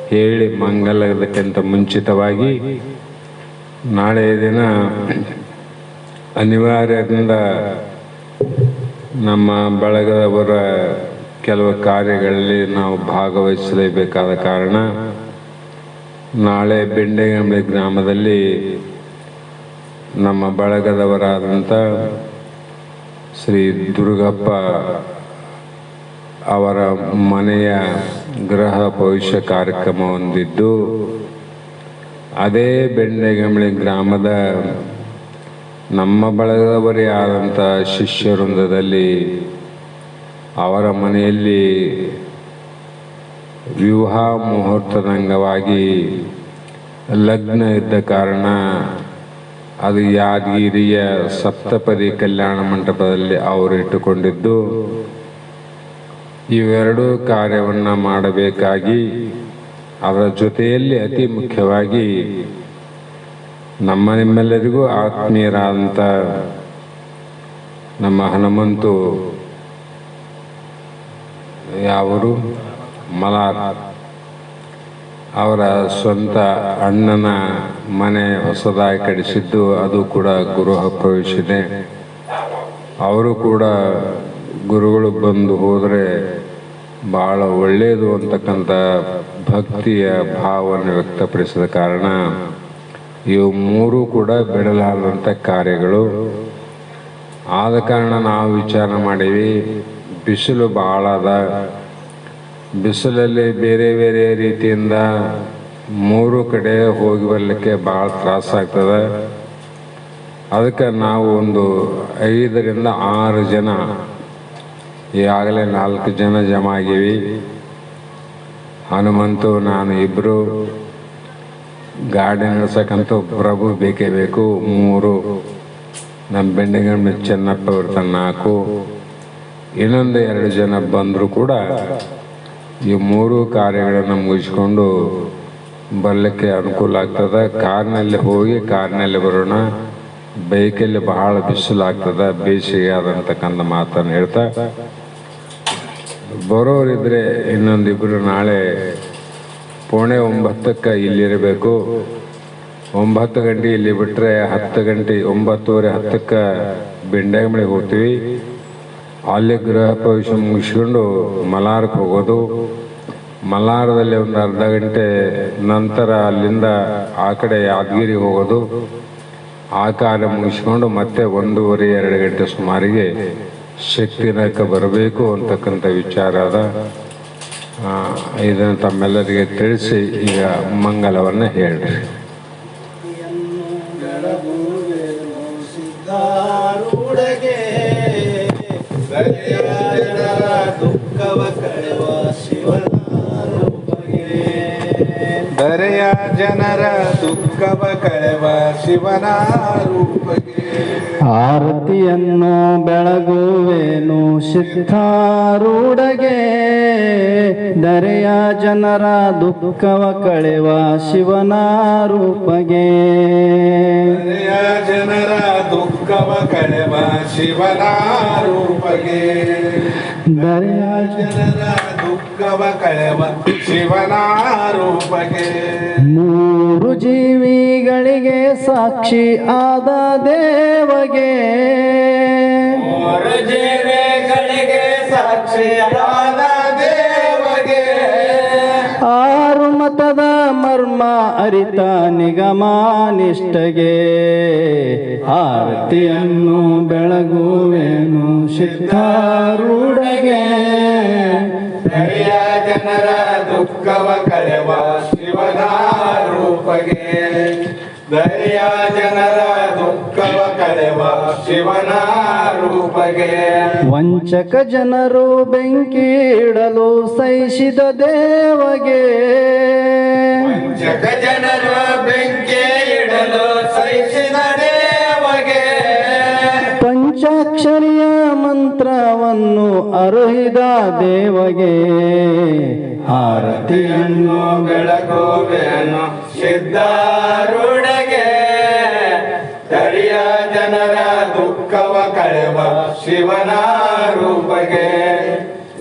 ಹೇಳಿ ಮಂಗಲದಕ್ಕಿಂತ ಮುಂಚಿತವಾಗಿ ನಾಳೆ ದಿನ ಅನಿವಾರ್ಯದಿಂದ ನಮ್ಮ ಬಳಗದವರ ಕೆಲವು ಕಾರ್ಯಗಳಲ್ಲಿ ನಾವು ಭಾಗವಹಿಸಲೇಬೇಕಾದ ಕಾರಣ ನಾಳೆ ಬೆಂಡೆಗಂಬೆ ಗ್ರಾಮದಲ್ಲಿ ನಮ್ಮ ಬಳಗದವರಾದಂಥ ಶ್ರೀ ದುರ್ಗಪ್ಪ ಅವರ ಮನೆಯ ಗೃಹ ಭವಿಷ್ಯ ಕಾರ್ಯಕ್ರಮ ಹೊಂದಿದ್ದು, ಅದೇ ಬೆಂಡೆಗಂಬಳಿ ಗ್ರಾಮದ ನಮ್ಮ ಬಳಗದವರೇ ಆದಂಥ ಶಿಷ್ಯ ವೃಂದದಲ್ಲಿ ಅವರ ಮನೆಯಲ್ಲಿ ವಿವಾಹ ಮುಹೂರ್ತದ ಅಂಗವಾಗಿ ಲಗ್ನ ಇದ್ದ ಕಾರಣ ಅದು ಯಾದಗಿರಿಯ ಸಪ್ತಪದಿ ಕಲ್ಯಾಣ ಮಂಟಪದಲ್ಲಿ ಅವರು ಇಟ್ಟುಕೊಂಡಿದ್ದು, ಇವೆರಡೂ ಕಾರ್ಯವನ್ನು ಮಾಡಬೇಕಾಗಿ ಅದರ ಜೊತೆಯಲ್ಲಿ ಅತಿ ಮುಖ್ಯವಾಗಿ ನಿಮ್ಮೆಲ್ಲರಿಗೂ ಆತ್ಮೀಯರಾದಂಥ ನಮ್ಮ ಹನುಮಂತು ಯಾವರು ಮಲಾರ್ ಅವರ ಸ್ವಂತ ಅಣ್ಣನ ಮನೆ ಹೊಸದಾಗಿ ಕಟ್ಟಿಸಿದ್ದು, ಅದು ಕೂಡ ಗೃಹ ಪ್ರವೇಶಿದೆ. ಅವರು ಕೂಡ ಗುರುಗಳು ಬಂದು ಹೋದರೆ ಭಾಳ ಒಳ್ಳೆಯದು ಅಂತಕ್ಕಂಥ ಭಕ್ತಿಯ ಭಾವವನ್ನು ವ್ಯಕ್ತಪಡಿಸಿದ ಕಾರಣ ಇವು ಮೂರೂ ಕೂಡ ಬಿಡಲಾರದಂಥ ಕಾರ್ಯಗಳು. ಆದ ಕಾರಣ ನಾವು ವಿಚಾರ ಮಾಡೀವಿ, ಬಿಸಿಲು ಭಾಳ ಅದ, ಬಿಸಿಲಲ್ಲಿ ಬೇರೆ ಬೇರೆ ರೀತಿಯಿಂದ ಮೂರು ಕಡೆ ಹೋಗಿ ಬರಲಿಕ್ಕೆ ಭಾಳ ತ್ರಾಸಾಗ್ತದೆ. ಅದಕ್ಕೆ ನಾವು ಒಂದು 5 ರಿಂದ 6 ಜನ, ಈಗಾಗಲೇ 4 ಜನ ಜಮಾ ಆಗೀವಿ. ಹನುಮಂತು ನಾನು ಇಬ್ಬರು, ಗಾಡಿ ನಡೆಸಕ್ಕಂತೂ ಪ್ರಭು ಬೇಕೇ ಬೇಕು 3, ನಮ್ಮ ಬೆಂಡಿಗಣ್ಣ ಚೆನ್ನಪ್ಪ ಇರ್ತಾನೆ 4, ಇನ್ನೊಂದು 2 ಜನ ಬಂದರೂ ಕೂಡ ಈ 3 ಕಾರ್ಯಗಳನ್ನು ಮುಗಿಸ್ಕೊಂಡು ಬರಲಿಕ್ಕೆ ಅನುಕೂಲ ಆಗ್ತದೆ. ಕಾರ್ನಲ್ಲಿ ಹೋಗಿ ಕಾರ್ನಲ್ಲಿ ಬರೋಣ, ಬೈಕಲ್ಲಿ ಬಹಳ ಬಿಸಿಲಾಗ್ತದೆ, ಬೇಸಿಗೆ ಆದಂತಕ್ಕಂಥ ಮಾತನ್ನು ಹೇಳ್ತಾ, ಬರೋರಿದ್ರೆ ಇನ್ನೊಂದಿಬ್ಬರು ನಾಳೆ 8:45 ಇಲ್ಲಿರಬೇಕು. 9 ಗಂಟೆ ಇಲ್ಲಿ ಬಿಟ್ಟರೆ 10 ಗಂಟೆ 9:30 10ಕ್ಕೆ ಬೆಂಡಗಮಳಿಗೆ ಹೋಗ್ತೀವಿ. ಅಲ್ಲಿ ಗೃಹ ಪ್ರವೇಶ ಮುಗಿಸ್ಕೊಂಡು ಮಲಾರಕ್ಕೆ ಹೋಗೋದು. ಮಲಾರದಲ್ಲಿ ಒಂದು ಅರ್ಧ ಗಂಟೆ ನಂತರ ಅಲ್ಲಿಂದ ಆ ಕಡೆ ಯಾದಗಿರಿ ಹೋಗೋದು. ಆ ಕಾರ್ಯ ಮುಗಿಸ್ಕೊಂಡು ಮತ್ತೆ 1:30-2 ಗಂಟೆ ಸುಮಾರಿಗೆ ಶಕ್ತಿನಕ್ಕೆ ಬರಬೇಕು ಅಂತಕ್ಕಂಥ ವಿಚಾರ ಅದ. ಇದನ್ನು ತಮ್ಮೆಲ್ಲರಿಗೆ ತಿಳಿಸಿ ಈಗ ಮಂಗಲವನ್ನು ಹೇಳ್ರಿ. ದರೆಯ ಜನರ ದುಃಖವ ಕಳೆವ ಶಿವನ ರೂಪಗೆ ಆರತಿಯನ್ನು ಬೆಳಗುವೇನು ಸಿದ್ಧಾರೂಢಗೆ. ದರೆಯ ಜನರ ದುಃಖವ ಕಳೆವ ಶಿವನ ರೂಪಗೆ. ದರೆಯ ಜನರ ದುಃಖವ ಕಳೆವ ಶಿವನ ರೂಪಗೆ. ದರೆಯ ಜನರ ದುಃಖವ ಕಳೆವ ಶಿವನ ರೂಪಗೆ. 3 ಜೀವಿಗಳಿಗೆ ಸಾಕ್ಷಿ ಆದ ದೇವಗೆ. 3 ಜೀವಿಗಳಿಗೆ ಸಾಕ್ಷಿ ಆದ ದೇವಗೆ. 6 ಮತದ ಮರ್ಮ ಅರಿತ ನಿಗಮಾನಿಷ್ಠಗೆ. ಆರತಿಯನ್ನು ಬೆಳಗುವೇನು ಸಿದ್ಧಾರೂಢಗೆ. ದರೆಯ ಜನರ ದುಃಖವ ಕಳೆವ ಶಿವನ ರೂಪಗೆ. ದರೆಯ ಜನರ ದುಃಖವ ಕಳೆವ ಶಿವನ ರೂಪಗೆ. ವಂಚಕ ಜನರು ಬೆಂಕಿ ಇಡಲು ಸಹಿಸಿದ ದೇವಗೆ. ವಂಚಕ ಜನರು ಬೆಂಕಿ ಇಡಲು ಸಹಿಸಿದ ದೇವಗೆ. ಪಂಚಾಕ್ಷರಿಯ ಮಂತ್ರವನ್ನು ಅರುಹಿದ ದೇವಗೆ. ಆರತಿಯನ್ನು ಬೆಳಗುವೆನು ಸಿದ್ಧಾರೂಢಗೆ. ದರೆಯ ಜನರ ದುಃಖವ ಕಳೆವ ಶಿವನ ರೂಪಗೆ.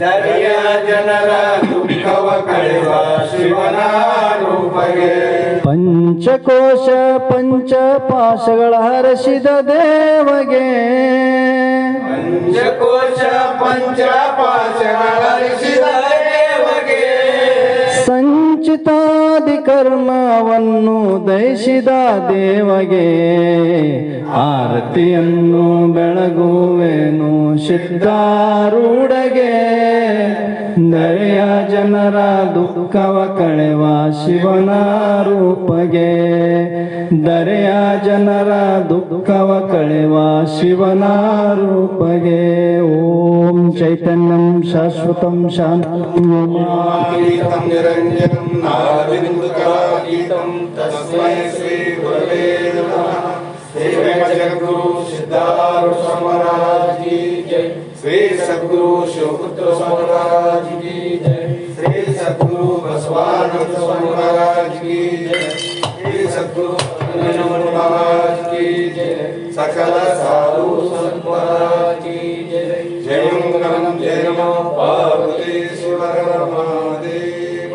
ದರೆಯ ಜನರ ದುಃಖವ ಕಳೆವ ಶಿವನ ರೂಪಗೆ. ಪಂಚಕೋಶ ಪಂಚಪಾಶಗಳ ಹರಸಿದ ದೇವಗೆ. ಪಂಚಕೋಶ ಪಂಚಪಾಶಗಳ ಹರಿಸಿದ ದೇವಗೆ. ಸಂಚಿತಾದಿ ಕರ್ಮವನ್ನು ದಯಿಸಿದ ದೇವಗೆ. ಆರತಿಯನ್ನು ಬೆಳಗುವೆನು ಸಿದ್ಧಾರೂಢಗೆ. ದರೆಯ ಜನರ ದುಃಖವ ಕಳೆವ ಶಿವನ ರೂಪಗೆ. ದರೆಯ ಜನರ ದುಃಖವ ಕಳೆವ ಶಿವನ ರೂಪಗೆ. ಓಂ ಚೈತನ್ಯಂ ಶಾಶ್ವತಂ ಶಾಂತಂ ಗೀತಂ ನಿರಂಜನಂ ನಾರವಿಂದುಕಾಗೀತಂ ತಸ್ಮೈ ಶ್ರೀ ಗುರವೇ ನಮಃ. ಶ್ರೀ ಜಗದ್ಗುರು ಸಿದ್ಧಾರೂಢ ಸ್ವಾಮಿ ಮಹಾರಾಜ್ ಕಿ ಜೈ. ಶ್ರೀ ಸದ್ಗುರು ಶಿವಪುತ್ರ ಸ್ವಾಮಿ ಮಹಾರಾಜ್ ಕಿ ಜೈ. ಶ್ರೀ ಸದ್ಗುರು ಬಸವಾನಂದ ಸ್ವಾಮಿ ಮಹಾರಾಜ್ ಕಿ ಜೈ. ಶ್ರೀ ಸದ್ಗುರು गणपति महाराज की जय, सकल साधु संत महाराज की जय। जय मंगलम जय नमः पार्वती शिव हर हर महादेव।